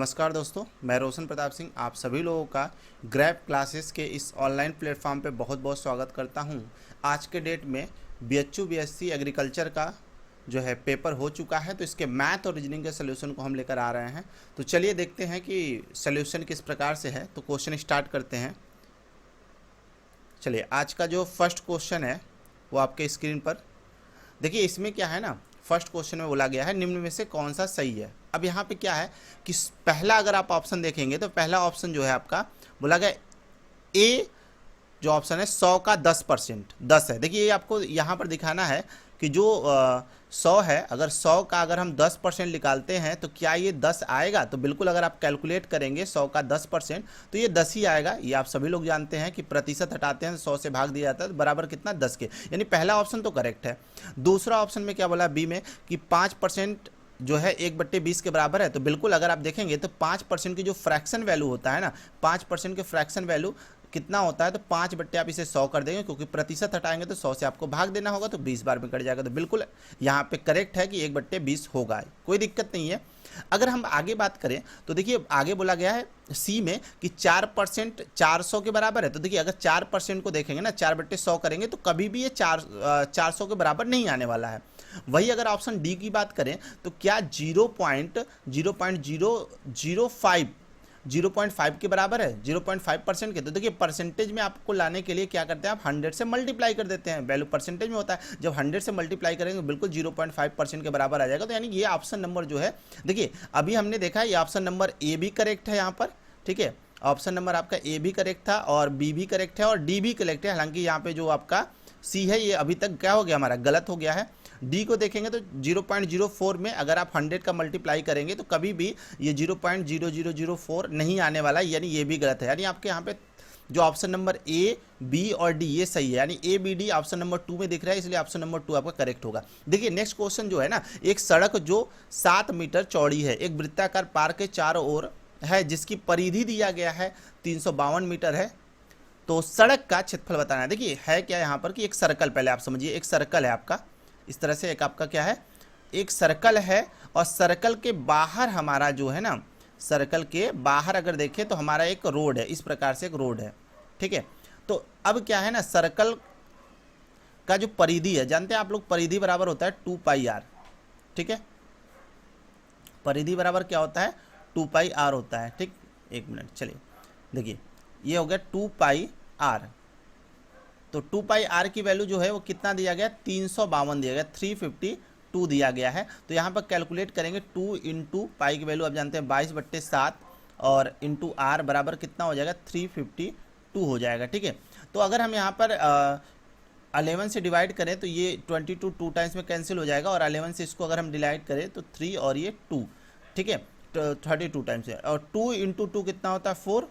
नमस्कार दोस्तों, मैं रोशन प्रताप सिंह आप सभी लोगों का ग्रैब क्लासेस के इस ऑनलाइन प्लेटफॉर्म पे बहुत बहुत स्वागत करता हूं। आज के डेट में बीएचयू बीएससी एग्रीकल्चर का जो है पेपर हो चुका है, तो इसके मैथ और रीजनिंग के सोल्यूशन को हम लेकर आ रहे हैं। तो चलिए देखते हैं कि सोल्यूशन किस प्रकार से है। तो क्वेश्चन स्टार्ट करते हैं। चलिए, आज का जो फर्स्ट क्वेश्चन है वो आपके स्क्रीन पर देखिए। इसमें क्या है ना, फर्स्ट क्वेश्चन में बोला गया है निम्न में से कौन सा सही है। अब यहाँ पे क्या है कि पहला अगर आप ऑप्शन देखेंगे तो पहला ऑप्शन जो है आपका बोला गया ए जो ऑप्शन है 100 का 10% 10 है। देखिए ये आपको यहाँ पर दिखाना है कि जो 100 है, अगर 100 का अगर हम 10% निकालते हैं तो क्या ये 10 आएगा। तो बिल्कुल अगर आप कैलकुलेट करेंगे 100 का 10% तो ये 10 ही आएगा। ये आप सभी लोग जानते हैं कि प्रतिशत हटाते हैं तो 100 से भाग दिया जाता है, तो बराबर कितना 10 के, यानी पहला ऑप्शन तो करेक्ट है। दूसरा ऑप्शन में क्या बोला बी में कि 5% जो है 1/20 के बराबर है। तो बिल्कुल अगर आप देखेंगे तो 5% की जो फ्रैक्शन वैल्यू होता है ना, 5% के फ्रैक्शन वैल्यू कितना होता है, तो 5 आप इसे 100 कर देंगे, क्योंकि प्रतिशत हटाएंगे तो 100 से आपको भाग देना होगा, तो 20 बार में कट जाएगा। तो बिल्कुल यहाँ पे करेक्ट है कि 1/20 होगा, कोई दिक्कत नहीं है। अगर हम आगे बात करें तो देखिए आगे बोला गया है सी में कि 4% 400 के बराबर है। तो देखिए अगर 4% को देखेंगे ना, 4/100 करेंगे तो कभी भी ये 400 के बराबर नहीं आने वाला है। वही अगर ऑप्शन डी की बात करें तो क्या 0.005 के बराबर है, 0.5% के। तो देखिए परसेंटेज में आपको लाने के लिए क्या करते हैं, आप 100 से मल्टीप्लाई कर देते हैं। वैल्यू परसेंटेज में होता है, जब 100 से मल्टीप्लाई करेंगे बिल्कुल 0.5% के बराबर आ जाएगा। तो यानी ये ऑप्शन नंबर जो है, देखिए अभी हमने देखा ये ऑप्शन नंबर ए भी करेक्ट है यहाँ पर, ठीक है। ऑप्शन नंबर आपका ए भी करेक्ट था और बी भी करेक्ट है और डी भी करेक्ट है। हालांकि यहाँ पे जो आपका सी है ये अभी तक क्या हो गया, हमारा गलत हो गया है। डी को देखेंगे तो 0.04 में अगर आप 100 का मल्टीप्लाई करेंगे तो कभी भी ये 0.0004 नहीं आने वाला, यानी ये भी गलत है। यानी आपके यहाँ पे जो ऑप्शन नंबर ए बी और डी ये सही है, यानी A B D option number 2 में दिख रहा है, इसलिए ऑप्शन नंबर 2 आपका करेक्ट होगा। देखिए नेक्स्ट क्वेश्चन जो है ना, एक सड़क जो 7 मीटर चौड़ी है, एक वृत्ताकार पार्क के चारों ओर है, जिसकी परिधि दिया गया है 352 मीटर है। तो सड़क का क्षेत्रफल बताना है। देखिए है क्या यहाँ पर कि एक सर्कल, पहले आप समझिए एक सर्कल है आपका, इस तरह से एक आपका क्या है, एक सर्कल है और सर्कल के बाहर हमारा जो है ना, सर्कल के बाहर अगर देखें तो हमारा एक रोड है, इस प्रकार से एक रोड है, ठीक है। तो अब क्या है ना, सर्कल का जो परिधि है, जानते हैं आप लोग परिधि बराबर होता है 2πr, ठीक है। परिधि बराबर क्या होता है, 2πr होता है, ठीक। एक मिनट, चलिए देखिए ये हो गया 2πr। तो 2πr की वैल्यू जो है वो कितना दिया गया, 352 दिया गया, 352 दिया गया है। तो यहाँ पर कैलकुलेट करेंगे 2 × पाई की वैल्यू आप जानते हैं 22/7 और इंटू आर बराबर कितना हो जाएगा, 352 हो जाएगा, ठीक है। तो अगर हम यहाँ पर 11 से डिवाइड करें तो ये 22 2 टाइम्स में कैंसिल हो जाएगा, और 11 से इसको अगर हम डिवाइड करें तो 3 और ये 2, ठीक है, 32 टाइम्स है। और 2 × 2 कितना होता है, 4,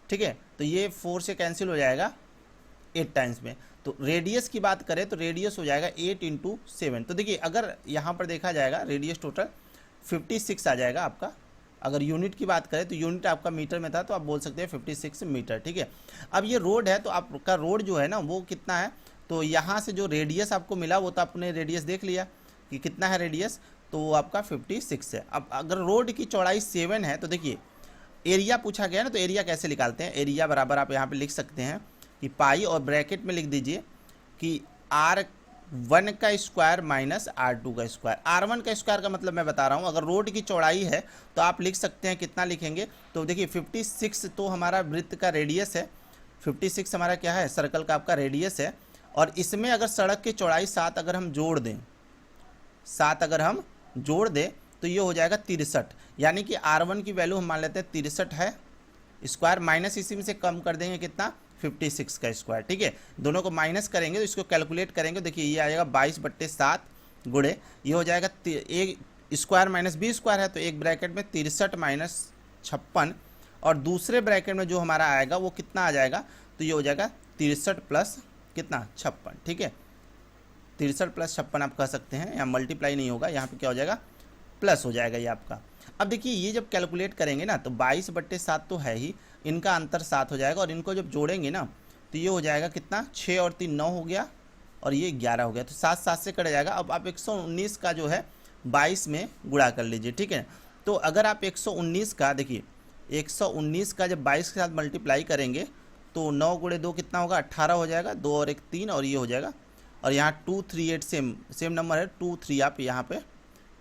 ठीक है। तो ये 4 से कैंसिल हो जाएगा 8 टाइम्स में। तो रेडियस की बात करें तो रेडियस हो जाएगा 8 × 7। तो देखिए अगर यहाँ पर देखा जाएगा रेडियस टोटल 56 आ जाएगा आपका। अगर यूनिट की बात करें तो यूनिट आपका मीटर में था, तो आप बोल सकते हैं 56 मीटर, ठीक है। अब ये रोड है, तो आपका रोड जो है ना वो कितना है, तो यहाँ से जो रेडियस आपको मिला वो तो आपने रेडियस देख लिया कि कितना है रेडियस, तो वो आपका 56 है। अब अगर रोड की चौड़ाई 7 है तो देखिए एरिया पूछा गया ना, तो एरिया कैसे निकालते हैं। एरिया बराबर आप यहाँ पर लिख सकते हैं कि पाई और ब्रैकेट में लिख दीजिए कि R1 का स्क्वायर माइनस R2 का स्क्वायर। R1 का स्क्वायर का मतलब मैं बता रहा हूँ, अगर रोड की चौड़ाई है तो आप लिख सकते हैं कितना लिखेंगे, तो देखिए 56 तो हमारा वृत्त का रेडियस है, 56 हमारा क्या है, सर्कल का आपका रेडियस है। और इसमें अगर सड़क की चौड़ाई 7 अगर हम जोड़ दें, 7 अगर हम जोड़ दें तो ये हो जाएगा 63। यानी कि R1 की वैल्यू हम मान लेते हैं 63 है स्क्वायर, माइनस इसी में से कम कर देंगे कितना, 56 का स्क्वायर, ठीक है। दोनों को माइनस करेंगे तो इसको कैलकुलेट करेंगे, देखिए ये आ जाएगा 22/7 गुणे ये हो जाएगा एक स्क्वायर माइनस बी स्क्वायर है, तो एक ब्रैकेट में 63 माइनस 56, और दूसरे ब्रैकेट में जो हमारा आएगा वो कितना आ जाएगा, तो ये हो जाएगा 63 प्लस कितना 56, ठीक है। 63 प्लस 56 आप कह सकते हैं, यहाँ मल्टीप्लाई नहीं होगा, यहाँ पे क्या हो जाएगा, प्लस हो जाएगा ये आपका। अब देखिए ये जब कैलकुलेट करेंगे ना तो 22/7 तो है ही, इनका अंतर 7 हो जाएगा, और इनको जब जोड़ेंगे ना तो ये हो जाएगा कितना, 6 और 3 9 हो गया, और ये 11 हो गया, तो 7 7 से कट जाएगा। अब आप 119 का जो है 22 में गुणा कर लीजिए, ठीक है। तो अगर आप 119 का देखिए 119 का जब 22 के साथ मल्टीप्लाई करेंगे तो 9 गुणे 2 कितना होगा, 18 हो जाएगा, 2 और 1 3 और ये हो जाएगा। और यहाँ 238 सेम नंबर है 23, आप यहाँ पे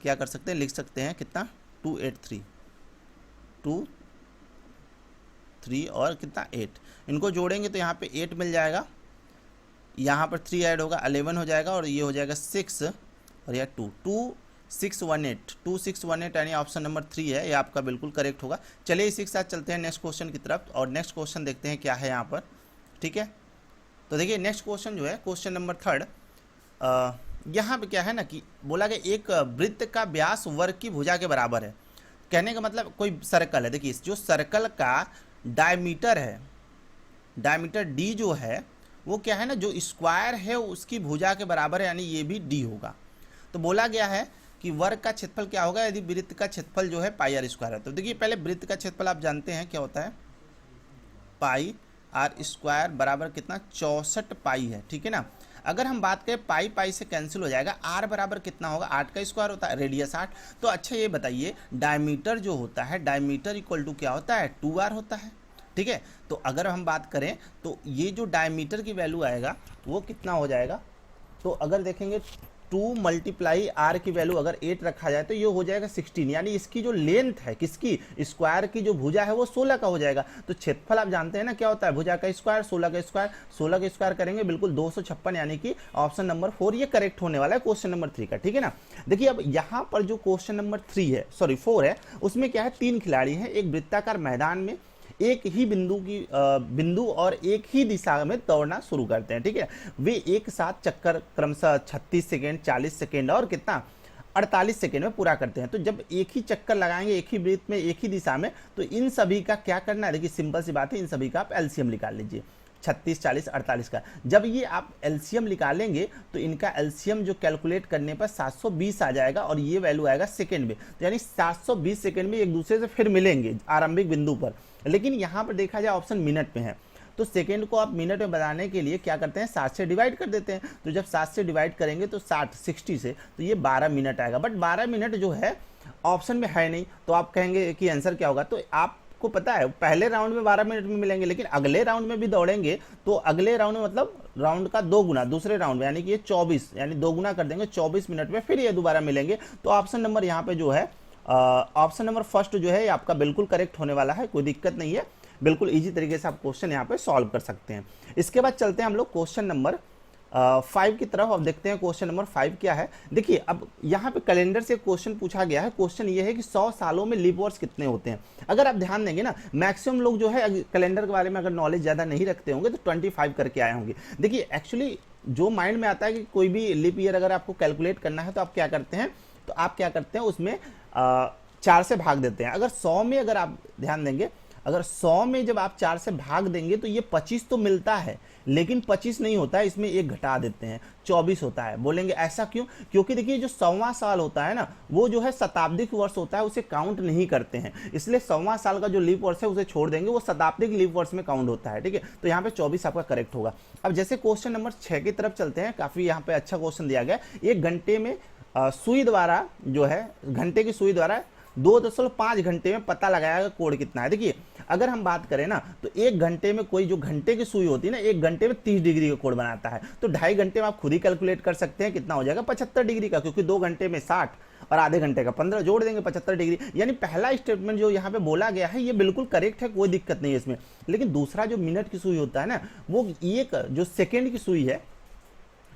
क्या कर सकते हैं, लिख सकते हैं कितना 283, 2 3 और कितना 8, इनको जोड़ेंगे तो यहाँ पे 8 मिल जाएगा, यहाँ पर 3 ऐड होगा 11 हो जाएगा और ये हो जाएगा 6 और यह 2618 यानी ऑप्शन नंबर 3 है, ये आपका बिल्कुल करेक्ट होगा। चलिए इसी के साथ चलते हैं नेक्स्ट क्वेश्चन की तरफ और नेक्स्ट क्वेश्चन देखते हैं क्या है यहाँ पर। ठीक है, तो देखिए नेक्स्ट क्वेश्चन जो है क्वेश्चन नंबर 3, यहाँ पे क्या है ना कि बोला गया एक वृत्त का व्यास वर्ग की भुजा के बराबर है। कहने का मतलब कोई सर्कल है, देखिए जो सर्कल का डायमीटर है, डायमीटर डी जो है वो क्या है ना, जो स्क्वायर है उसकी भुजा के बराबर है, यानी ये भी डी होगा। तो बोला गया है कि वर्ग का क्षेत्रफल क्या होगा यदि वृत्त का क्षेत्रफल जो है पाई आर स्क्वायर है। तो देखिए पहले वृत्त का क्षेत्रफल आप जानते हैं क्या होता है, पाई आर स्क्वायर बराबर कितना 64 पाई है। ठीक है ना, अगर हम बात करें पाई पाई से कैंसिल हो जाएगा, आर बराबर कितना होगा, 8 का स्क्वायर होता है, रेडियस 8। तो अच्छा ये बताइए डायमीटर जो होता है, डायमीटर इक्वल टू क्या होता है, 2r होता है। ठीक है, तो अगर हम बात करें तो ये जो डायमीटर की वैल्यू आएगा वो कितना हो जाएगा, तो अगर देखेंगे 2 मल्टीप्लाई आर की वैल्यू अगर 8 रखा जाए तो ये हो जाएगा 16, यानी इसकी जो लेंथ है किसकी, स्क्वायर की जो भुजा है वो 16 का हो जाएगा। तो क्षेत्रफल आप जानते हैं ना क्या होता है, भुजा का स्क्वायर 16 का स्क्वायर, 16 का स्क्वायर करेंगे बिल्कुल 256, यानी कि ऑप्शन नंबर 4 ये करेक्ट होने वाला है क्वेश्चन नंबर 3 का। ठीक है ना, देखिए अब यहाँ पर जो क्वेश्चन नंबर 4 है उसमें क्या है, 3 खिलाड़ी हैं एक वृत्ताकार मैदान में एक ही बिंदु और एक ही दिशा में दौड़ना शुरू करते हैं। ठीक है, वे एक साथ चक्कर क्रमशः 36 सेकेंड, 40 सेकेंड और कितना 48 सेकेंड में पूरा करते हैं। तो जब एक ही चक्कर लगाएंगे एक ही वृत्त में एक ही दिशा में, तो इन सभी का क्या करना है, देखिए सिंपल सी बात है, इन सभी का आप एलसीएम निकाल लीजिए 36, 40, 48 का। जब ये आप एलसीएम निकालेंगे तो इनका एलसीएम जो कैलकुलेट करने पर 720 आ जाएगा और ये वैल्यू आएगा सेकेंड में, तो यानी 720 सेकेंड में एक दूसरे से फिर मिलेंगे आरंभिक बिंदु पर। लेकिन यहाँ पर देखा जाए ऑप्शन मिनट में है, तो सेकेंड को आप मिनट में बनाने के लिए क्या करते हैं, 7 से डिवाइड कर देते हैं। तो जब 7 से डिवाइड करेंगे तो 60 से, तो ये 12 मिनट आएगा। बट 12 मिनट जो है ऑप्शन में है नहीं, तो आप कहेंगे कि आंसर क्या होगा। तो आपको पता है पहले राउंड में 12 मिनट में मिलेंगे, लेकिन अगले राउंड में भी दौड़ेंगे तो अगले राउंड में मतलब राउंड का 2 गुना दूसरे राउंड में, यानी कि ये 24, यानी 2 गुना कर देंगे 24 मिनट में फिर ये दोबारा मिलेंगे। तो ऑप्शन नंबर यहाँ पे जो है ऑप्शन नंबर फर्स्ट जो है ये आपका बिल्कुल करेक्ट होने वाला है, कोई दिक्कत नहीं है, बिल्कुल इजी तरीके से आप क्वेश्चन यहाँ पे सॉल्व कर सकते हैं। इसके बाद चलते हैं हम लोग क्वेश्चन नंबर 5 की तरफ। अब देखते हैं क्वेश्चन नंबर 5 क्या है। देखिए अब यहाँ पे कैलेंडर से क्वेश्चन पूछा गया है। क्वेश्चन ये है कि 100 सालों में लीप ईयर्स कितने होते हैं। अगर आप ध्यान देंगे ना, मैक्सिमम लोग जो है कैलेंडर के बारे में अगर नॉलेज ज़्यादा नहीं रखते होंगे तो 25 करके आए होंगे। देखिए एक्चुअली जो माइंड में आता है कि कोई भी लीप ईयर अगर आपको कैलकुलेट करना है तो आप क्या करते हैं, तो आप क्या करते हैं उसमें 4 से भाग देते हैं। अगर 100 में अगर आप ध्यान देंगे, अगर 100 में जब आप 4 से भाग देंगे तो ये 25 तो मिलता है, लेकिन 25 नहीं होता है, इसमें एक घटा देते हैं 24 होता है। बोलेंगे ऐसा क्यों, क्योंकि देखिए जो 100वां साल होता है ना वो जो है शताब्दिक वर्ष होता है, उसे काउंट नहीं करते हैं, इसलिए 100वां साल का जो लीप वर्ष है उसे छोड़ देंगे, वो शताब्दिक लीप वर्ष में काउंट होता है। ठीक है, तो यहाँ पे 24 आपका करेक्ट होगा। अब जैसे क्वेश्चन नंबर 6 की तरफ चलते हैं, काफी यहाँ पे अच्छा क्वेश्चन दिया गया। 1 घंटे में सुई द्वारा जो है, घंटे की सुई द्वारा 2.5 घंटे में पता लगाया कोण कितना है। देखिए अगर हम बात करें ना तो 1 घंटे में कोई जो घंटे की सुई होती है ना, 1 घंटे में 30 डिग्री का कोण बनाता है, तो 2.5 घंटे में आप खुद ही कैलकुलेट कर सकते हैं कितना हो जाएगा 75 डिग्री का, क्योंकि 2 घंटे में 60 और आधे घंटे का 15 जोड़ देंगे 75 डिग्री। यानी पहला स्टेटमेंट जो यहाँ पे बोला गया है ये बिल्कुल करेक्ट है, कोई दिक्कत नहीं है इसमें। लेकिन दूसरा जो मिनट की सुई होता है ना, वो एक जो सेकेंड की सुई है,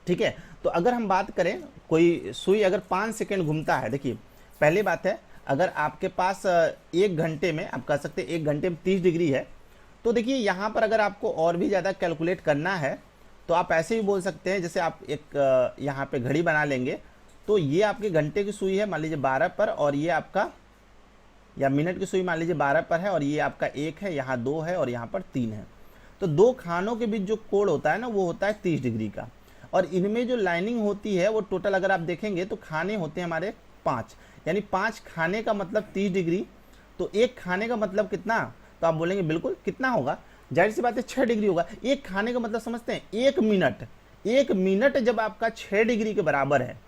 ठीक है, तो अगर हम बात करें कोई सुई अगर 5 सेकेंड घूमता है, देखिए पहली बात है अगर आपके पास 1 घंटे में आप कह सकते हैं 1 घंटे में 30 डिग्री है, तो देखिए यहाँ पर अगर आपको और भी ज़्यादा कैलकुलेट करना है तो आप ऐसे ही बोल सकते हैं, जैसे आप एक यहाँ पे घड़ी बना लेंगे, तो ये आपके घंटे की सुई है मान लीजिए 12 पर, और ये आपका या मिनट की सुई मान लीजिए 12 पर है, और ये आपका 1 है, यहाँ 2 है और यहाँ पर 3 है। तो 2 खानों के बीच जो कोण होता है ना वो होता है 30 डिग्री का, और इनमें जो लाइनिंग होती है वो टोटल अगर आप देखेंगे तो खाने होते हैं हमारे 5, यानी 5 खाने का मतलब 30 डिग्री, तो 1 खाने का मतलब कितना, तो आप बोलेंगे बिल्कुल कितना होगा, जाहिर सी बात है 6 डिग्री होगा। 1 खाने का मतलब समझते हैं 1 मिनट, 1 मिनट जब आपका 6 डिग्री के बराबर है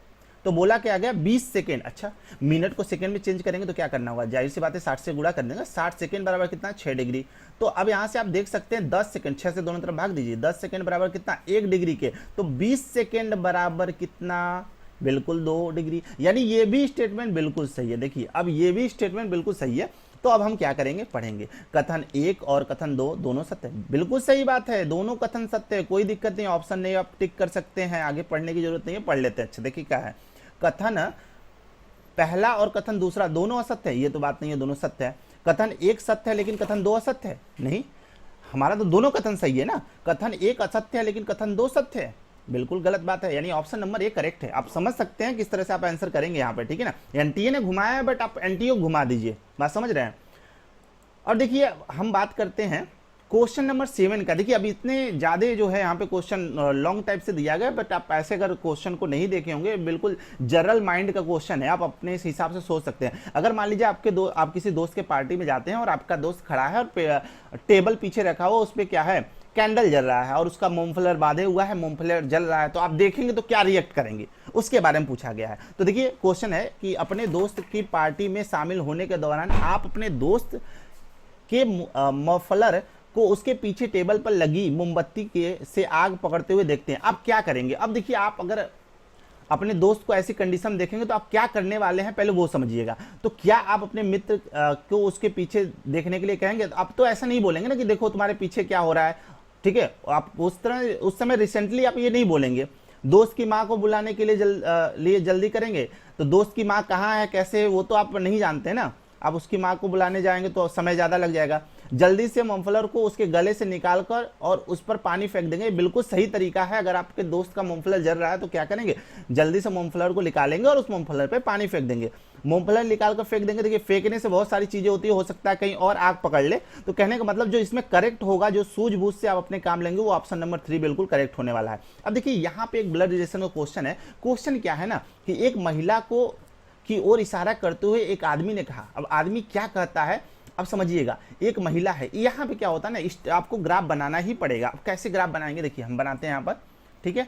तो बोला क्या आ गया 20 सेकेंड। अच्छा, मिनट को सेकेंड में चेंज करेंगे तो क्या करना होगा, जाहिर सी बात है 60 से गुणा कर देंगे। 60 सेकेंड बराबर कितना, 6 डिग्री। तो अब यहाँ से आप देख सकते हैं 10 सेकेंड, 6 से दोनों तरफ भाग दीजिए, 10 सेकेंड बराबर कितना, 1 डिग्री के। तो 20 सेकेंड बराबर कितना, बिल्कुल 2 डिग्री। यानी ये भी स्टेटमेंट बिल्कुल सही है। देखिए अब ये भी स्टेटमेंट बिल्कुल सही है। तो अब हम क्या करेंगे, पढ़ेंगे। कथन 1 और कथन 2 दोनों सत्य है, बिल्कुल सही बात है, दोनों कथन सत्य है, कोई दिक्कत नहीं। ऑप्शन नहीं आप टिक कर सकते हैं, आगे पढ़ने की जरूरत नहीं है, पढ़ लेते हैं। अच्छा देखिए क्या है, कथन पहला और कथन दूसरा दोनों असत्य है, ये तो बात नहीं है, दोनों सत्य है। कथन 1 सत्य है लेकिन कथन 2 असत्य है, नहीं, हमारा तो दोनों कथन सही है ना। कथन 1 असत्य है लेकिन कथन 2 सत्य है, बिल्कुल गलत बात है। यानी ऑप्शन नंबर 1 करेक्ट है। आप समझ सकते हैं किस तरह से आप आंसर करेंगे यहाँ पे, ठीक है ना। एनटीए ने घुमाया है बट आप एनटीए को घुमा दीजिए, बात समझ रहे हैं। और देखिए हम बात करते हैं क्वेश्चन नंबर 7 का। देखिए अब इतने ज़्यादा जो है यहाँ पे क्वेश्चन लॉन्ग टाइप से दिया गया, बट आप ऐसे अगर क्वेश्चन को नहीं देखे होंगे, बिल्कुल जनरल माइंड का क्वेश्चन है, आप अपने इस हिसाब से सोच सकते हैं। अगर मान लीजिए आप किसी दोस्त के पार्टी में जाते हैं और आपका दोस्त खड़ा है और टेबल पीछे रखा हुआ, उस पर क्या है, कैंडल जल रहा है और उसका मूंगफलर बांधे हुआ है, मूंगफलर जल रहा है, तो आप देखेंगे तो क्या रिएक्ट करेंगे, उसके बारे में पूछा गया है। तो देखिए क्वेश्चन है कि अपने दोस्त की पार्टी में शामिल होने के दौरान आप अपने दोस्त के मफलर को उसके पीछे टेबल पर लगी मोमबत्ती के से आग पकड़ते हुए देखते हैं, आप क्या करेंगे। अब देखिए आप अगर अपने दोस्त को ऐसी कंडीशन में देखेंगे तो आप क्या करने वाले हैं पहले वो समझिएगा। तो क्या आप अपने मित्र को उसके पीछे देखने के लिए कहेंगे, तो आप तो ऐसा नहीं बोलेंगे ना कि देखो तुम्हारे पीछे क्या हो रहा है, ठीक है। आप उस समय रिसेंटली आप ये नहीं बोलेंगे। दोस्त की माँ को बुलाने के लिए जल्दी करेंगे, तो दोस्त की माँ कहाँ है कैसे वो तो आप नहीं जानते ना। आप उसकी माँ को बुलाने जाएंगे तो समय ज़्यादा लग जाएगा। जल्दी से मूंगफलर को उसके गले से निकालकर और उस पर पानी फेंक देंगे, बिल्कुल सही तरीका है। अगर आपके दोस्त का मूंगफलर जल रहा है तो क्या करेंगे, जल्दी से मूंगफलर को निकालेंगे और उस मूंगफलर पे पानी फेंक देंगे। मूंगफलर निकाल कर फेंक देंगे। देखिए फेंकने से बहुत सारी चीज़ें होती है, हो सकता है कहीं और आग पकड़ ले। तो कहने का मतलब जो इसमें करेक्ट होगा, जो सूझबूझ से आप अपने काम लेंगे, वो ऑप्शन नंबर 3 बिल्कुल करेक्ट होने वाला है। अब देखिए यहाँ पे एक ब्लड रिलेशन का क्वेश्चन है। क्वेश्चन क्या है ना कि एक महिला को की ओर इशारा करते हुए एक आदमी ने कहा। अब आदमी क्या कहता है, अब समझिएगा, एक महिला है। यहाँ पे क्या होता है ना, आपको ग्राफ बनाना ही पड़ेगा। अब कैसे ग्राफ बनाएंगे, देखिए हम बनाते हैं यहाँ पर, ठीक है,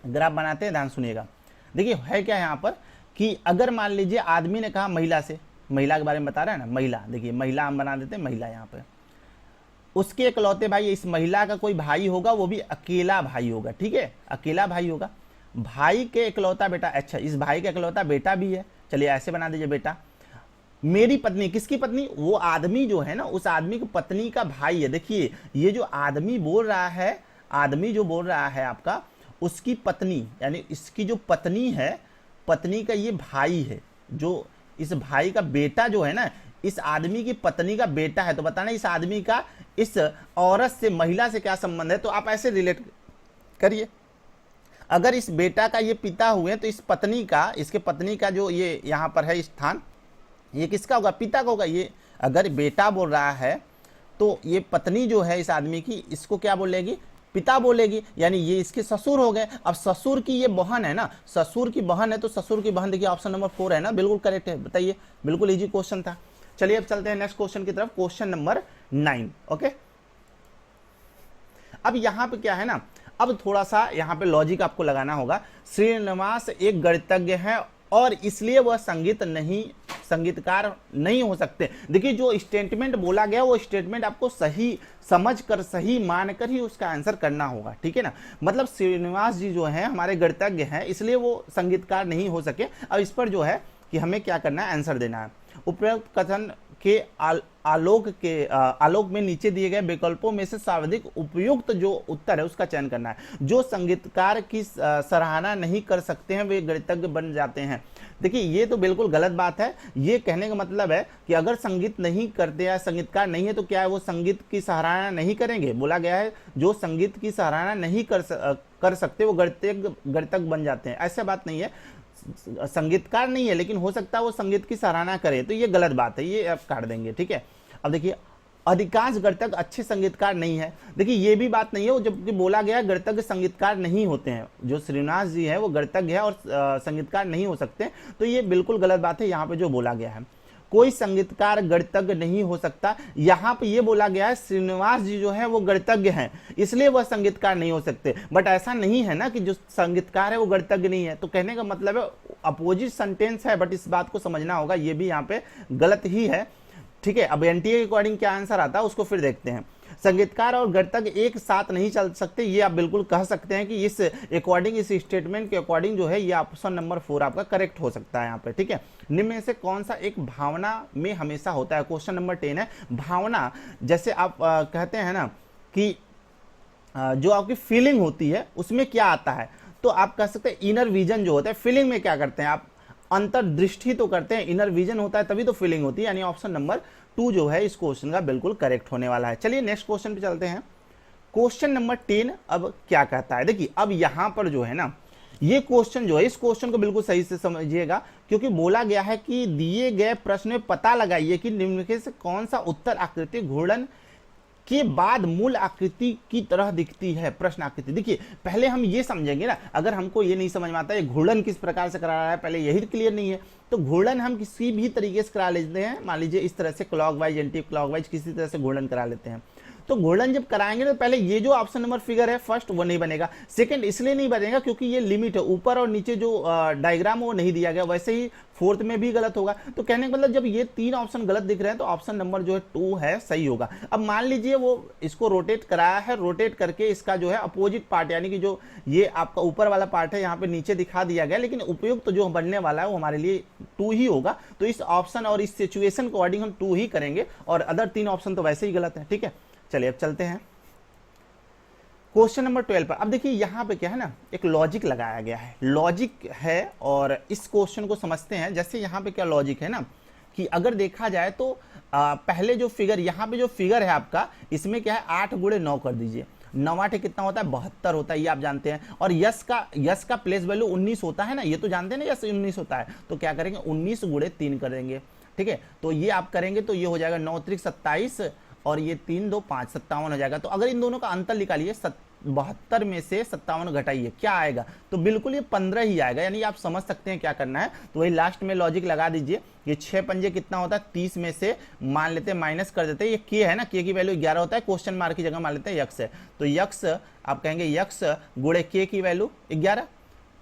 ग्राफ बनाते हैं, ध्यान सुनिएगा। देखिए है क्या यहाँ पर कि अगर मान लीजिए आदमी ने कहा महिला से, महिला के बारे में बता रहा है ना, महिला, देखिए महिला हम बना देते हैं, महिला यहाँ पे, उसके इकलौते भाई, इस महिला का कोई भाई होगा, वो भी अकेला भाई होगा, ठीक है, अकेला भाई होगा। भाई के इकलौता बेटा, अच्छा इस भाई का इकलौता बेटा भी है, चलिए ऐसे बना दीजिए, बेटा। मेरी पत्नी, किसकी पत्नी, वो आदमी जो है ना, उस आदमी की पत्नी का भाई है। देखिए ये जो आदमी बोल रहा है, आदमी जो बोल रहा है आपका, उसकी पत्नी, यानी इसकी जो पत्नी है, पत्नी का ये भाई है, जो इस भाई का बेटा जो है ना, इस आदमी की पत्नी का बेटा है। तो बताना इस आदमी का इस औरत से, महिला से क्या संबंध है, तो आप ऐसे रिलेट करिए। अगर इस बेटा का ये पिता हुए तो इस पत्नी का, इसके पत्नी का जो ये यहाँ पर है स्थान, ये किसका होगा, पिता का होगा। ये अगर बेटा बोल रहा है तो ये पत्नी जो है इस आदमी की, इसको क्या बोलेगी, पिता बोलेगी, यानी ये इसके ससुर हो गए। अब ससुर की ये बहन है ना, ससुर की बहन है, तो ससुर की बहन, देखिए ऑप्शन नंबर 4 है ना, बिल्कुल करेक्ट है। बताइए, बिल्कुल इजी क्वेश्चन था। चलिए अब चलते हैं नेक्स्ट क्वेश्चन की तरफ, क्वेश्चन नंबर 9। ओके, अब यहाँ पे क्या है ना, अब थोड़ा सा यहाँ पे लॉजिक आपको लगाना होगा। श्रीनिवास एक गणितज्ञ है और इसलिए वह संगीतकार नहीं हो सकते। देखिए जो स्टेटमेंट बोला गया वो स्टेटमेंट आपको सही समझ कर, सही मानकर ही उसका आंसर करना होगा, ठीक है ना। मतलब श्रीनिवास जी जो हैं हमारे गणितज्ञ हैं, इसलिए वो संगीतकार नहीं हो सके। अब इस पर जो है कि हमें क्या करना है, आंसर देना है। उपरोक्त कथन के आलोक में नीचे दिए गए विकल्पों में से सर्वाधिक उपयुक्त जो उत्तर है उसका चयन करना है। जो संगीतकार की सराहना नहीं कर सकते हैं वे गणितज्ञ बन जाते हैं। देखिए ये तो बिल्कुल गलत बात है। ये कहने का मतलब है कि अगर संगीत नहीं करते या संगीतकार नहीं है तो क्या है, वो संगीत की सराहना नहीं करेंगे। बोला गया है जो संगीत की सराहना नहीं कर सकते वो गणितज्ञ बन जाते हैं, ऐसा बात नहीं है। संगीतकार नहीं है लेकिन हो सकता है वो संगीत की सराहना करे, तो ये गलत बात है, ये आप काट देंगे, ठीक है। अब देखिए अधिकांश गणितज्ञ अच्छे संगीतकार नहीं है। देखिए ये भी बात नहीं है, जबकि बोला गया गणितज्ञ संगीतकार नहीं होते हैं। जो श्रीनिवास जी है वो गणितज्ञ है और संगीतकार नहीं हो सकते, तो ये बिल्कुल गलत बात है यहाँ पे जो बोला गया है। कोई संगीतकार गणितज्ञ नहीं हो सकता। यहाँ पे ये बोला गया है श्रीनिवास जी जो है वो गणितज्ञ हैं, इसलिए वह संगीतकार नहीं हो सकते, बट ऐसा नहीं है ना कि जो संगीतकार है वो गणितज्ञ नहीं है। तो कहने का मतलब है अपोजिट सेंटेंस है, बट इस बात को समझना होगा, ये भी यहाँ पे गलत ही है। ठीक है, अब एनटीए के अकॉर्डिंग क्या आंसर आता है उसको फिर देखते हैं। संगीतकार और गणितज्ञ एक साथ नहीं चल सकते, ये आप बिल्कुल कह सकते हैं कि इस अकॉर्डिंग, इस स्टेटमेंट के अकॉर्डिंग जो है ये ऑप्शन नंबर 4 आपका करेक्ट हो सकता है यहाँ पे। ठीक है, निम्न में से कौन सा एक भावना में हमेशा होता है? क्वेश्चन नंबर 10 है भावना। जैसे आप कहते हैं ना कि जो आपकी फीलिंग होती है उसमें क्या आता है, तो आप कह सकते हैं इनर विजन जो होता है। फीलिंग में क्या करते हैं आप? अंतर्दृष्टि तो करते हैं, इनर विजन होता है तभी तो फीलिंग होती है, यानी ऑप्शन नंबर 2 जो है इस क्वेश्चन का बिल्कुल करेक्ट होने वाला है। चलिए नेक्स्ट क्वेश्चन पे चलते हैं। क्वेश्चन नंबर 10 अब क्या कहता है? देखिए अब यहां पर जो है ना ये क्वेश्चन जो है, इस क्वेश्चन को बिल्कुल सही से समझिएगा, क्योंकि बोला गया है कि दिए गए प्रश्न में पता लगाइए कि निम्नलिखित से कौन सा उत्तर आकृति घूर्णन के बाद मूल आकृति की तरह दिखती है। प्रश्न आकृति, देखिए पहले हम ये समझेंगे ना, अगर हमको ये नहीं समझ में आता है घूर्णन किस प्रकार से करा रहा है, पहले यही क्लियर नहीं है, तो घूर्णन हम किसी भी तरीके से करा लेते हैं। मान लीजिए इस तरह से क्लॉकवाइज, एंटी क्लॉकवाइज, किसी तरह से घूर्णन करा लेते हैं। तो घूर्णन जब कराएंगे तो पहले ये जो ऑप्शन नंबर फिगर है फर्स्ट वो नहीं बनेगा, सेकंड इसलिए नहीं बनेगा क्योंकि ये लिमिट है, ऊपर और नीचे जो डायग्राम वो नहीं दिया गया, वैसे ही फोर्थ में भी गलत होगा। तो कहने का मतलब जब ये 3 ऑप्शन गलत दिख रहे हैं तो ऑप्शन नंबर जो है 2 है सही होगा। अब मान लीजिए वो इसको रोटेट कराया है, रोटेट करके इसका जो है अपोजिट पार्ट, यानी कि जो ये आपका ऊपर वाला पार्ट है यहाँ पे नीचे दिखा दिया गया, लेकिन उपयुक्त तो जो बनने वाला है वो हमारे लिए 2 ही होगा। तो इस ऑप्शन और इस सिचुएशन के अकॉर्डिंग हम 2 ही करेंगे, और अदर 3 ऑप्शन तो वैसे ही गलत है। ठीक है, चलिए अब चलते हैं क्वेश्चन नंबर 12 पर। अब देखिए यहाँ पे क्या है ना, एक लॉजिक लगाया गया है, लॉजिक है, और इस क्वेश्चन को समझते हैं। जैसे यहाँ पे क्या लॉजिक है ना कि अगर देखा जाए तो पहले जो फिगर, यहाँ पे जो फिगर है आपका, इसमें क्या है 8 गुणे 9 कर दीजिए, 9 8 कितना होता है 72 होता है, ये आप जानते हैं। और यस का प्लेस वैल्यू 19 होता है ना, ये तो जानते हैं ना, यस 19 होता है, तो क्या करेंगे 19 गुणे 3 कर देंगे। ठीक है, तो ये आप करेंगे तो ये हो जाएगा 9 त्रिक 27 और ये 3 2 5 57 हो जाएगा। तो अगर इन दोनों का अंतर निकालिए, 72 में से 57 घटाइए, क्या आएगा? तो बिल्कुल ये 15 ही आएगा, यानी आप समझ सकते हैं क्या करना है। तो वही लास्ट में लॉजिक लगा दीजिए, ये 6 पंजे कितना होता है 30 में से मान लेते हैं माइनस कर देते हैं, ये के है ना, के की वैल्यू 11 होता है, क्वेश्चन मार्क की जगह मान लेते हैं यक्स है, तो यक्स आप कहेंगे यक्स गुणे के की वैल्यू 11,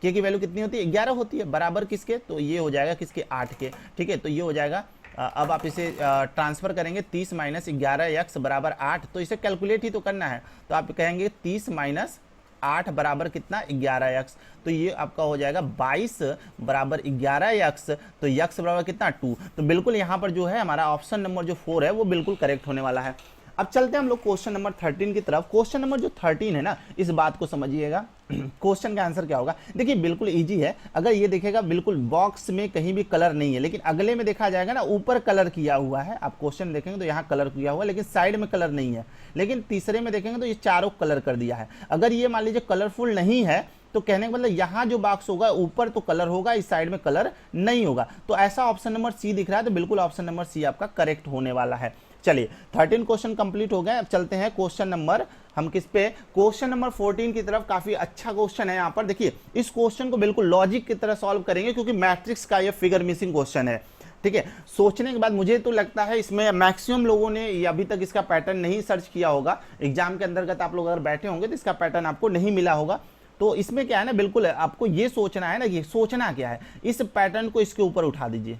के की वैल्यू कितनी होती है 11 होती है, बराबर किसके? तो ये हो जाएगा किसके 8 के। ठीक है, तो ये हो जाएगा, अब आप इसे ट्रांसफर करेंगे 30 माइनस 11 यक्स बराबर 8, तो इसे कैलकुलेट ही तो करना है, तो आप कहेंगे 30 माइनस 8 बराबर कितना 11 यक्स, तो ये आपका हो जाएगा 22 बराबर 11 यक्स, तो यक्स बराबर कितना 2। तो बिल्कुल यहाँ पर जो है हमारा ऑप्शन नंबर जो 4 है वो बिल्कुल करेक्ट होने वाला है। अब चलते हैं हम लोग क्वेश्चन नंबर 13 की तरफ। क्वेश्चन नंबर जो 13 है ना, इस बात को समझिएगा, क्वेश्चन का आंसर क्या होगा? देखिए बिल्कुल इजी है। अगर ये देखेगा बिल्कुल बॉक्स में कहीं भी कलर नहीं है, लेकिन अगले में देखा जाएगा ना ऊपर कलर किया हुआ है, आप क्वेश्चन देखेंगे तो यहाँ कलर किया हुआ है, लेकिन साइड में कलर नहीं है। लेकिन तीसरे में देखेंगे तो ये चारों कलर कर दिया है। अगर ये मान लीजिए कलरफुल नहीं है तो कहने का मतलब यहाँ जो बॉक्स होगा ऊपर तो कलर होगा, इस साइड में कलर नहीं होगा। तो ऐसा ऑप्शन नंबर सी दिख रहा है, तो बिल्कुल ऑप्शन नंबर सी आपका करेक्ट होने वाला है। चलिए 13 क्वेश्चन कंप्लीट हो गए। अब चलते हैं क्वेश्चन नंबर, हम किस पे, क्वेश्चन नंबर 14 की तरफ। काफी अच्छा क्वेश्चन है। यहाँ पर देखिए इस क्वेश्चन को बिल्कुल लॉजिक की तरह सॉल्व करेंगे, क्योंकि मैट्रिक्स का ये फिगर मिसिंग क्वेश्चन है। ठीक है, सोचने के बाद मुझे तो लगता है इसमें मैक्सिमम लोगों ने अभी तक इसका पैटर्न नहीं सर्च किया होगा। एग्जाम के अंतर्गत आप लोग अगर बैठे होंगे तो इसका पैटर्न आपको नहीं मिला होगा। तो इसमें क्या है ना, बिल्कुल आपको ये सोचना है ना, ये सोचना क्या है, इस पैटर्न को इसके ऊपर उठा दीजिए,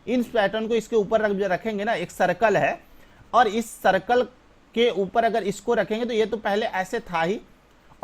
इन पैटर्न को इसके ऊपर रखेंगे ना, एक सर्कल है, और इस सर्कल के ऊपर अगर इसको रखेंगे तो ये तो पहले ऐसे था ही,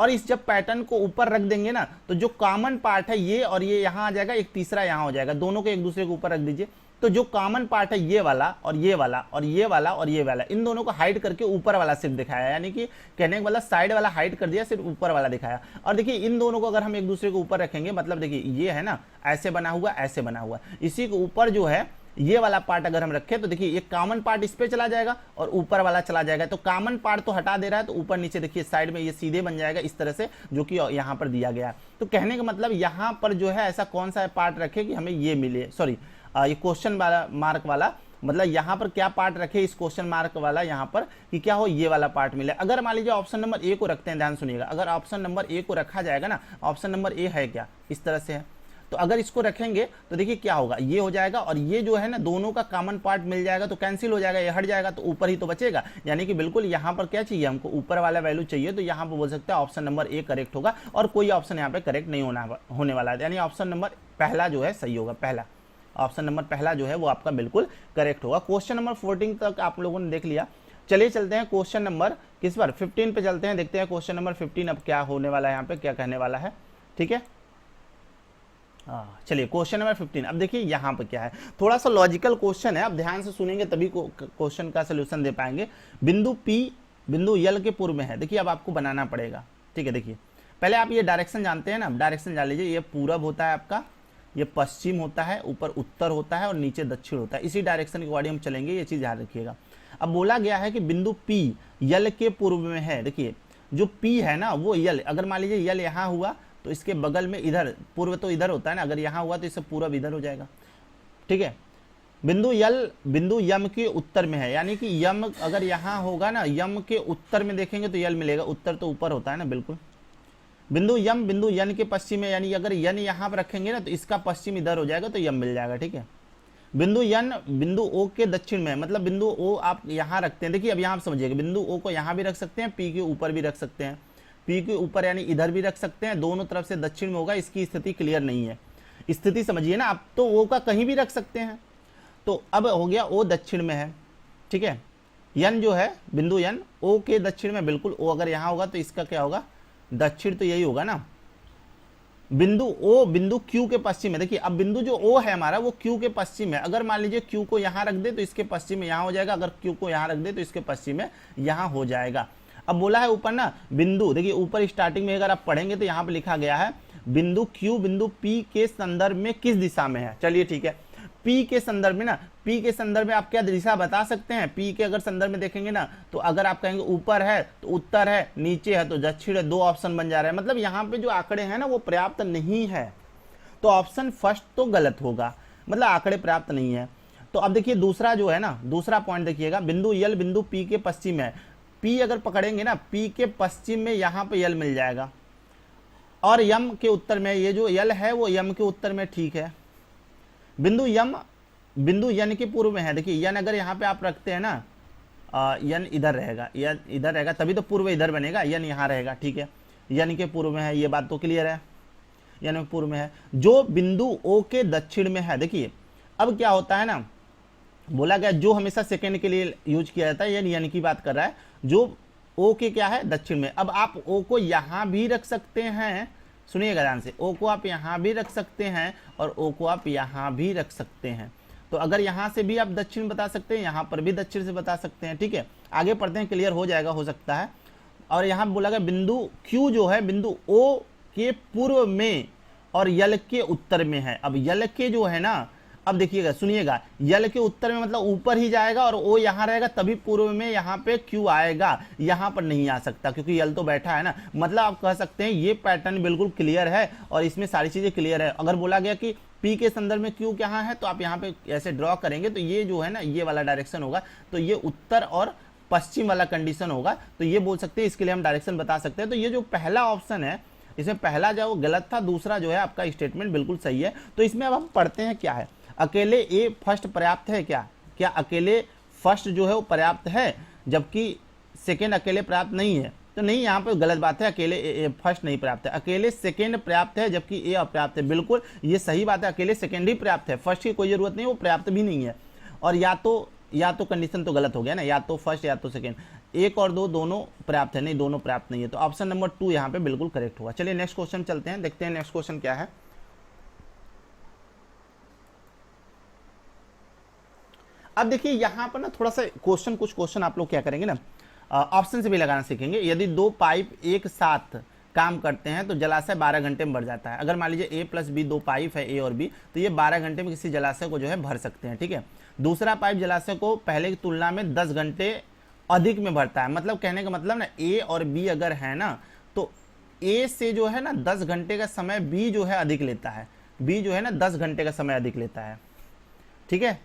और इस जब पैटर्न को ऊपर रख देंगे ना तो जो कॉमन पार्ट है ये और ये यहाँ आ जाएगा, एक तीसरा यहाँ हो जाएगा, दोनों को एक दूसरे के ऊपर रख दीजिए। तो जो कॉमन पार्ट है ये वाला और ये वाला और ये वाला और ये वाला, इन दोनों को हाइड करके ऊपर वाला सिर्फ दिखाया, यानी कि कहने का मतलब साइड वाला हाइड कर दिया, सिर्फ ऊपर वाला दिखाया। और देखिए इन दोनों को अगर हम एक दूसरे के ऊपर रखेंगे, मतलब देखिए ये है ना ऐसे बना हुआ, ऐसे बना हुआ, इसी के ऊपर जो है ये वाला पार्ट अगर हम रखें तो देखिए ये कॉमन पार्ट इस पे चला जाएगा और ऊपर वाला चला जाएगा। तो कॉमन पार्ट तो हटा दे रहा है, तो ऊपर नीचे देखिए साइड में ये सीधे बन जाएगा इस तरह से, जो कि यहाँ पर दिया गया है। तो कहने का मतलब यहाँ पर जो है ऐसा कौन सा पार्ट रखे कि हमें ये मिले, सॉरी ये क्वेश्चन मार्क वाला, मतलब यहाँ पर क्या पार्ट रखे इस क्वेश्चन मार्क वाला यहाँ पर कि क्या हो, ये वाला पार्ट मिले। अगर मान लीजिए ऑप्शन नंबर ए को रखते हैं, ध्यान सुनिएगा, अगर ऑप्शन नंबर ए को रखा जाएगा ना, ऑप्शन नंबर ए है क्या, इस तरह से है, तो अगर इसको रखेंगे तो देखिए क्या होगा, ये हो जाएगा और ये जो है ना दोनों का कॉमन पार्ट मिल जाएगा तो कैंसिल हो जाएगा, ये हट जाएगा तो ऊपर ही तो बचेगा। यानी कि बिल्कुल यहाँ पर क्या चाहिए, हमको ऊपर वाला वैल्यू चाहिए। तो यहाँ पर बोल सकते हैं ऑप्शन नंबर ए करेक्ट होगा और कोई ऑप्शन यहाँ पे करेक्ट नहीं होने वाला है, यानी ऑप्शन नंबर पहला जो है सही होगा। पहला ऑप्शन नंबर पहला जो है वो आपका बिल्कुल करेक्ट होगा। क्वेश्चन नंबर 14 तक आप लोगों ने देख लिया। चलिए चलते हैं क्वेश्चन नंबर किस पर 15 पे चलते हैं, देखते हैं क्वेश्चन नंबर 15 अब क्या होने वाला है, यहाँ पे क्या कहने वाला है। ठीक है, चलिए क्वेश्चन नंबर 15। अब देखिए यहाँ पे क्या है, थोड़ा सा लॉजिकल क्वेश्चन है, आप ध्यान से सुनेंगे तभी क्वेश्चन का सोल्यूशन दे पाएंगे। बिंदु P बिंदु यल के पूर्व में है। देखिए अब आपको बनाना पड़ेगा। ठीक है, देखिए पहले आप ये डायरेक्शन जानते हैं ना, डायरेक्शन जान लीजिए। ये पूरब होता है आपका, ये पश्चिम होता है, ऊपर उत्तर होता है और नीचे दक्षिण होता है। इसी डायरेक्शन के अकॉर्डिंग हम चलेंगे, ये चीज़ याद रखिएगा। अब बोला गया है कि बिंदु P यल के पूर्व में है। देखिए जो P है ना वो यल, अगर मान लीजिए यल यहाँ हुआ तो इसके बगल में इधर, पूर्व तो इधर होता है ना, अगर यहाँ हुआ तो इससे पूरब इधर हो जाएगा। ठीक है, बिंदु यल बिंदु यम के उत्तर में है, यानी कि यम अगर यहाँ होगा ना, यम के उत्तर में देखेंगे तो यल मिलेगा, उत्तर तो ऊपर होता है ना बिल्कुल। बिंदु यम बिंदु यन के पश्चिम में, यानी अगर यन यहाँ पर रखेंगे ना तो इसका पश्चिम इधर हो जाएगा तो यम मिल जाएगा। ठीक है, बिंदु यन बिंदु ओ के दक्षिण में है, मतलब बिंदु ओ आप यहाँ रखते हैं। देखिए अब यहाँ आप समझिएगा, बिंदु ओ को यहाँ भी रख सकते हैं, पी के ऊपर भी रख सकते हैं, पी के ऊपर यानी इधर भी रख सकते हैं, दोनों तरफ से दक्षिण में होगा। इसकी स्थिति क्लियर नहीं है, स्थिति समझिए ना आप, तो ओ का कहीं भी रख सकते हैं। तो अब हो गया ओ दक्षिण में है। ठीक है, यन जो है बिंदु यन ओ के दक्षिण में, बिल्कुल ओ अगर यहाँ होगा तो इसका क्या होगा, दक्षिण तो यही होगा ना। बिंदु ओ बिंदु क्यू के पश्चिम में, देखिए अब बिंदु जो ओ है हमारा वो क्यू के पश्चिम है। अगर मान लीजिए क्यू को यहाँ रख दे तो इसके पश्चिम में यहाँ हो जाएगा, अगर क्यू को यहाँ रख दे तो इसके पश्चिम में यहाँ हो जाएगा। अब बोला है ऊपर ना बिंदु, देखिए ऊपर स्टार्टिंग में अगर आप पढ़ेंगे तो यहाँ पे लिखा गया है बिंदु क्यू बिंदु पी के संदर्भ में किस दिशा में है। चलिए ठीक है, पी के संदर्भ में ना, पी के संदर्भ में आप क्या दिशा बता सकते हैं। पी के अगर संदर्भ में देखेंगे ना तो अगर आप कहेंगे ऊपर है तो उत्तर है, नीचे है तो दक्षिण है, दो ऑप्शन बन जा रहा है। मतलब यहाँ पे जो आंकड़े हैं ना वो पर्याप्त नहीं है, तो ऑप्शन फर्स्ट तो गलत होगा, मतलब आंकड़े पर्याप्त नहीं है। तो अब देखिए दूसरा जो है ना, दूसरा पॉइंट देखिएगा, बिंदु यल बिंदु पी के पश्चिम है। पी अगर पकड़ेंगे ना, पी के पश्चिम में यहाँ पे यल मिल जाएगा और यम के उत्तर में, ये जो यल है वो यम के उत्तर में। ठीक है, बिंदु यम बिंदु यन के पूर्व में है। देखिए यन अगर यहाँ पे आप रखते हैं ना, यन इधर रहेगा, यन इधर रहेगा तभी तो पूर्व इधर बनेगा, यन यहाँ रहेगा। ठीक है, यन के पूर्व में है, ये बात तो क्लियर है, यन पूर्व में है। जो बिंदु ओ के दक्षिण में है, देखिए अब क्या होता है ना, बोला गया जो हमेशा सेकेंड के लिए यूज किया जाता है, यन की बात कर रहा है, जो ओ के क्या है दक्षिण में। अब आप ओ को यहाँ भी रख सकते हैं, सुनिएगा ध्यान से, ओ को आप यहाँ भी रख सकते हैं और ओ को आप यहाँ भी रख सकते हैं। तो अगर यहाँ से भी आप दक्षिण बता सकते हैं, यहाँ पर भी दक्षिण से बता सकते हैं। ठीक है, आगे पढ़ते हैं, क्लियर हो जाएगा हो सकता है। और यहाँ बोला गया बिंदु क्यू जो है बिंदु ओ के पूर्व में और यल के उत्तर में है। अब यल के जो है ना, अब देखिएगा सुनिएगा, यल के उत्तर में मतलब ऊपर ही जाएगा और ओ यहाँ रहेगा, तभी पूर्व में यहाँ पे क्यू आएगा, यहाँ पर नहीं आ सकता क्योंकि यल तो बैठा है ना। मतलब आप कह सकते हैं ये पैटर्न बिल्कुल क्लियर है और इसमें सारी चीजें क्लियर है। अगर बोला गया कि पी के संदर्भ में क्यू कहाँ है तो आप यहाँ पे ऐसे ड्रॉ करेंगे तो ये जो है ना ये वाला डायरेक्शन होगा, तो ये उत्तर और पश्चिम वाला कंडीशन होगा। तो ये बोल सकते हैं, इसके लिए हम डायरेक्शन बता सकते हैं। तो ये जो पहला ऑप्शन है इसमें पहला जो गलत था, दूसरा जो है आपका स्टेटमेंट बिल्कुल सही है। तो इसमें अब हम पढ़ते हैं क्या है, अकेले ए फर्स्ट पर्याप्त है क्या, क्या अकेले फर्स्ट जो है वो पर्याप्त है जबकि सेकेंड अकेले पर्याप्त नहीं है। तो नहीं, यहाँ पे गलत बात है, अकेले ए फर्स्ट नहीं पर्याप्त है, अकेले सेकेंड पर्याप्त है जबकि ए अपर्याप्त है। बिल्कुल ये सही बात है, अकेले सेकेंड ही पर्याप्त है, फर्स्ट की कोई जरूरत नहीं, वो पर्याप्त भी नहीं है। और या तो कंडीशन तो गलत हो गया ना, या तो फर्स्ट या तो सेकेंड, एक और दो दोनों पर्याप्त है, नहीं दोनों पर्याप्त नहीं है। तो ऑप्शन नंबर 2 यहाँ पे बिल्कुल करेक्ट होगा। चलिए नेक्स्ट क्वेश्चन चलते हैं, देखते हैं नेक्स्ट क्वेश्चन क्या है। अब देखिए यहाँ पर ना थोड़ा सा कुछ क्वेश्चन आप लोग क्या करेंगे ना, ऑप्शन से भी लगाना सीखेंगे। यदि दो पाइप एक साथ काम करते हैं तो जलाशय 12 घंटे में भर जाता है। अगर मान लीजिए ए प्लस बी, दो पाइप है ए और बी, तो ये 12 घंटे में किसी जलाशय को जो है भर सकते हैं। ठीक है, दूसरा पाइप जलाशय को पहले की तुलना में 10 घंटे अधिक में भरता है। मतलब कहने का मतलब ना ए और बी अगर है ना तो ए से जो है ना 10 घंटे का समय बी जो है अधिक लेता है, बी जो है ना 10 घंटे का समय अधिक लेता है। ठीक है,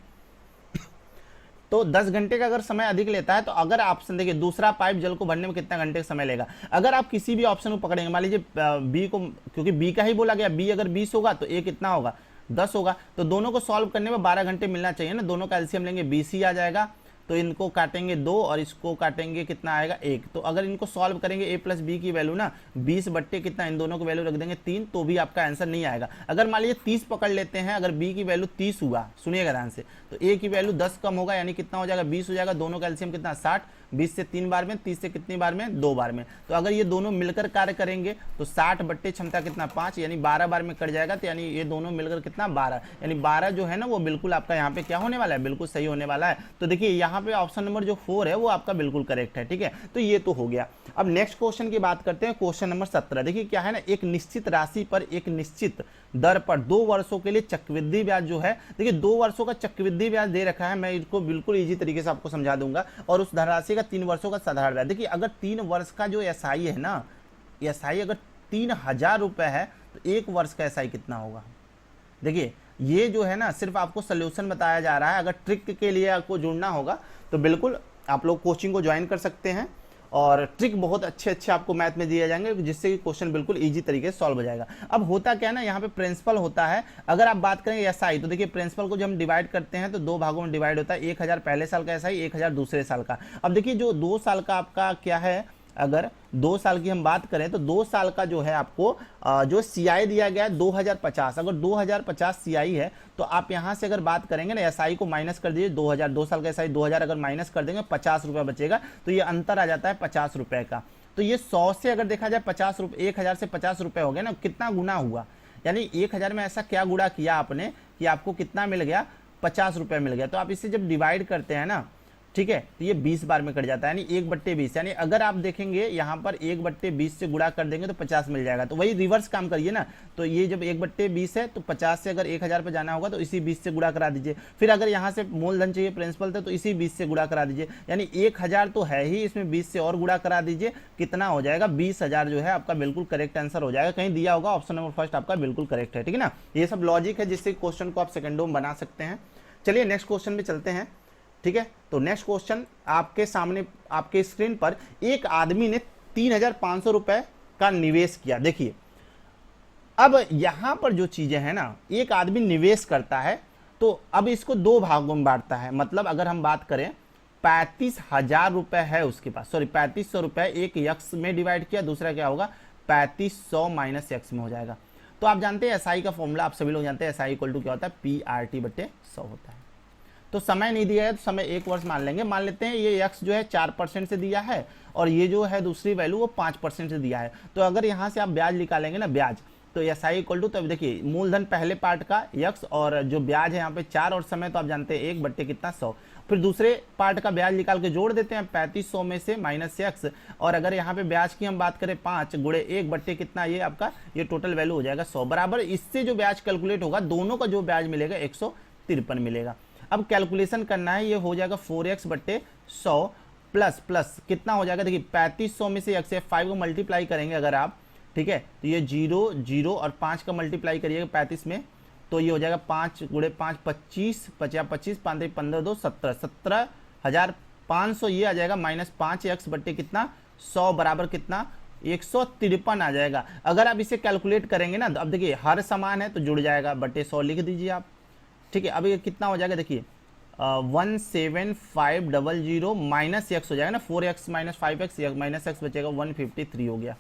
तो 10 घंटे का अगर समय अधिक लेता है तो अगर ऑप्शन देखिए दूसरा पाइप जल को भरने में कितना घंटे का समय लेगा, अगर आप किसी भी ऑप्शन को पकड़ेंगे, मान लीजिए बी को, क्योंकि बी का ही बोला गया, बी अगर 20 होगा तो ए कितना होगा 10 होगा, तो दोनों को सॉल्व करने में 12 घंटे मिलना चाहिए ना। दोनों का एलसीएम लेंगे 20 ही आ जाएगा, तो इनको काटेंगे 2 और इसको काटेंगे कितना आएगा 1। तो अगर इनको सॉल्व करेंगे ए प्लस बी की वैल्यू ना 20 बट्टे कितना, इन दोनों की वैल्यू रख देंगे 3, तो भी आपका आंसर नहीं आएगा। अगर मान लीजिए 30 पकड़ लेते हैं, अगर बी की वैल्यू 30 हुआ, सुनिएगा ध्यान से, तो ए की वैल्यू 10 कम होगा, यानी कितना हो जाएगा 20 हो जाएगा। दोनों का एलसीएम कितना 60, 20 से 3 बार में, 30 से कितनी बार में 2 बार में। तो अगर ये दोनों मिलकर कार्य करेंगे तो 60 बट्टे क्षमता कितना 5, यानी 12 बार में कट जाएगा, तो यानी ये दोनों मिलकर कितना 12, यानी 12 जो है ना वो बिल्कुल आपका यहाँ पे क्या होने वाला है, बिल्कुल सही होने वाला है। तो देखिए यहाँ पे ऑप्शन नंबर जो 4 है वो आपका बिल्कुल करेक्ट है, ठीक है। तो ये तो हो गया। अब नेक्स्ट क्वेश्चन की बात करते हैं, क्वेश्चन नंबर 17। देखिए क्या है ना, एक निश्चित राशि पर एक निश्चित दर पर 2 वर्षों के लिए चक्रवृद्धि ब्याज जो है, देखिए 2 वर्षों का चक्रवृद्धि ब्याज दे रखा है, मैं इसको बिल्कुल इजी तरीके से आपको समझा दूंगा, और उस धनराशि का 3 वर्षों का साधारण ब्याज। देखिए अगर 3 वर्ष का जो एसआई है ना, एसआई अगर 3000 रुपए है तो 1 वर्ष का एसआई कितना होगा। देखिए ये जो है ना सिर्फ आपको सोल्यूशन बताया जा रहा है, अगर ट्रिक के लिए आपको जुड़ना होगा तो बिल्कुल आप लोग कोचिंग को ज्वाइन कर सकते हैं, और ट्रिक बहुत अच्छे आपको मैथ में दिए जाएंगे, जिससे कि क्वेश्चन बिल्कुल इजी तरीके से सॉल्व हो जाएगा। अब होता क्या है ना, यहाँ पे प्रिंसिपल होता है, अगर आप बात करेंगे एसआई, तो देखिए प्रिंसिपल को जब हम डिवाइड करते हैं तो 2 भागों में डिवाइड होता है, 1000 पहले साल का एसआई, 1000 दूसरे साल का। अब देखिए जो 2 साल का आपका क्या है, अगर 2 साल की हम बात करें तो 2 साल का जो है आपको जो सीआई दिया गया है 2050, अगर 2050 सीआई है तो आप यहां से अगर बात करेंगे ना एसआई को माइनस कर दीजिए, 2000, 2 साल का एसआई 2000 अगर माइनस कर देंगे 50 रुपये बचेगा, तो ये अंतर आ जाता है 50 रुपये का। तो ये 100 से अगर देखा जाए 50 रुपये, 1000 से 50 रुपये हो गए ना, कितना गुना हुआ, यानी 1000 में ऐसा क्या गुणा किया आपने कि आपको कितना मिल गया 50 रुपये मिल गया। तो आप इसे जब डिवाइड करते हैं ना, ठीक है, तो ये 20 बार में कट जाता है, यानी 1/20, यानी अगर आप देखेंगे यहाँ पर 1/20 से गुणा कर देंगे तो 50 मिल जाएगा। तो वही रिवर्स काम करिए ना, तो ये जब 1/20 है तो 50 से अगर 1000 पे जाना होगा तो इसी 20 से गुणा करा दीजिए, फिर अगर यहाँ से मूलधन चाहिए प्रिंसिपल थे तो इसी 20 से गुणा करा दीजिए, यानी 1000 तो है ही, इसमें 20 से और गुणा करा दीजिए, कितना हो जाएगा 20000 जो है आपका बिल्कुल करेक्ट आंसर हो जाएगा। कहीं दिया होगा ऑप्शन नंबर फर्स्ट आपका बिल्कुल करेक्ट है, ठीक है ना। ये सब लॉजिक है जिससे क्वेश्चन को आप सेकंडों में बना सकते हैं। चलिए नेक्स्ट क्वेश्चन में चलते हैं, ठीक है। तो नेक्स्ट क्वेश्चन आपके सामने आपके स्क्रीन पर, एक आदमी ने 3500 रुपए का निवेश किया। देखिए अब यहां पर जो चीजें हैं ना, एक आदमी निवेश करता है तो अब इसको 2 भागों में बांटता है, मतलब अगर हम बात करें 35,000 रुपए है उसके पास, सॉरी 3500 रुपए, एक यक्स में डिवाइड किया, दूसरा क्या होगा 3500 माइनस यक्स में हो जाएगा। तो आप जानते हैं एसआई का फॉर्मूला, आप सभी लोग जानते हैं एसआई इक्वल टू क्या होता है, PRT/100 होता है। तो समय नहीं दिया है तो समय 1 वर्ष मान लेंगे, मान लेते हैं ये x जो है 4% से दिया है और ये जो है दूसरी वैल्यू वो 5% से दिया है। तो अगर यहाँ से आप ब्याज निकालेंगे ना, ब्याज, तो एसआई इक्वल टू, तो देखिए मूलधन पहले पार्ट का x और जो ब्याज है यहाँ पे 4 और समय तो आप जानते हैं 1/100, फिर दूसरे पार्ट का ब्याज निकाल के जोड़ देते हैं 3500 में से माइनस x, और अगर यहाँ पे ब्याज की हम बात करें 5 गुणे 1 कितना, ये आपका ये टोटल वैल्यू हो जाएगा 100, बराबर इससे जो ब्याज कैलकुलेट होगा दोनों का जो ब्याज मिलेगा 153 मिलेगा। अब कैलकुलेशन करना है, ये हो जाएगा 4x/100 प्लस कितना हो जाएगा, देखिए 3500 में से x से 5 को मल्टीप्लाई करेंगे अगर आप, ठीक है, तो ये 0 0 और 5 का मल्टीप्लाई करिएगा 35 में, तो ये हो जाएगा 5 गुणे 5 25, 50 25, 5 15 2 17, 17,500 ये आ जाएगा, माइनस 5x कितना 100 बराबर कितना 153 आ जाएगा। अगर आप इसे कैलकुलेट करेंगे ना, अब देखिए हर समान है तो जुड़ जाएगा, बटे 100 लिख दीजिए आप, ठीक है। अब ये कितना हो जाएगा, देखिए 17500 माइनस एक्स हो जाएगा ना, 4x minus 5x minus x बचेगा 153 हो गया।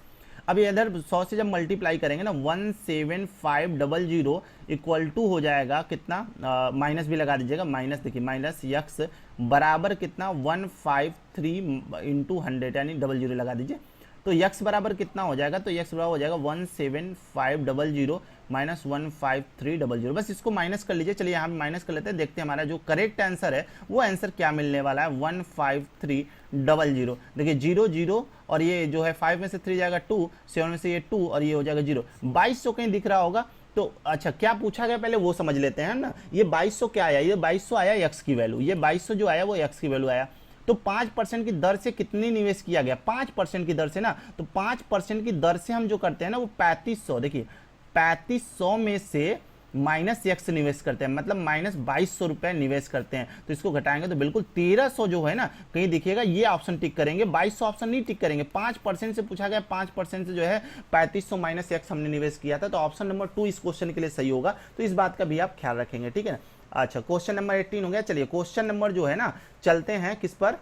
अब ये इधर 100 से जब मल्टीप्लाई करेंगे ना 17500 इक्वल टू हो जाएगा कितना, माइनस भी लगा दीजिएगा, माइनस देखिए माइनस x बराबर कितना 153 इंटू 100 यानी 00 लगा दीजिए, तो x बराबर कितना हो जाएगा, तो x बराबर हो जाएगा 17500 माइनस 15300, बस इसको माइनस कर लीजिए। चलिए यहाँ पे माइनस कर लेते हैं, देखते हैं हमारा जो करेक्ट आंसर है वो आंसर क्या मिलने वाला है, 15300। देखिए 0 0 और ये जो है 5 में से 3 जाएगा 2, 7 में से ये 2 और ये हो जाएगा 0। 2200 कहीं दिख रहा होगा, तो अच्छा क्या पूछा गया पहले वो समझ लेते हैं ना। ये 2200 क्या आया, ये 2200 आया x की वैल्यू, ये 2200 जो आया वो x की वैल्यू आया। तो 5% की दर से कितनी निवेश किया गया, 5% की दर से ना, तो 5% की दर से हम जो करते हैं ना वो 3500, देखिए 3500 में से माइनस एक्स निवेश करते हैं, मतलब माइनस 2200 रुपये निवेश करते हैं। तो इसको घटाएंगे तो बिल्कुल 1300 जो है ना, कहीं देखिएगा ये ऑप्शन टिक करेंगे, 2200 ऑप्शन नहीं टिक करेंगे। 5% से पूछा गया, 5% से जो है 3500 माइनस एक्स हमने निवेश किया था, तो ऑप्शन नंबर 2 इस क्वेश्चन के लिए सही होगा। तो इस बात का भी आप ख्याल रखेंगे, ठीक है ना। अच्छा, क्वेश्चन नंबर 18 हो गया। चलिए क्वेश्चन नंबर जो है ना, चलते हैं किस पर,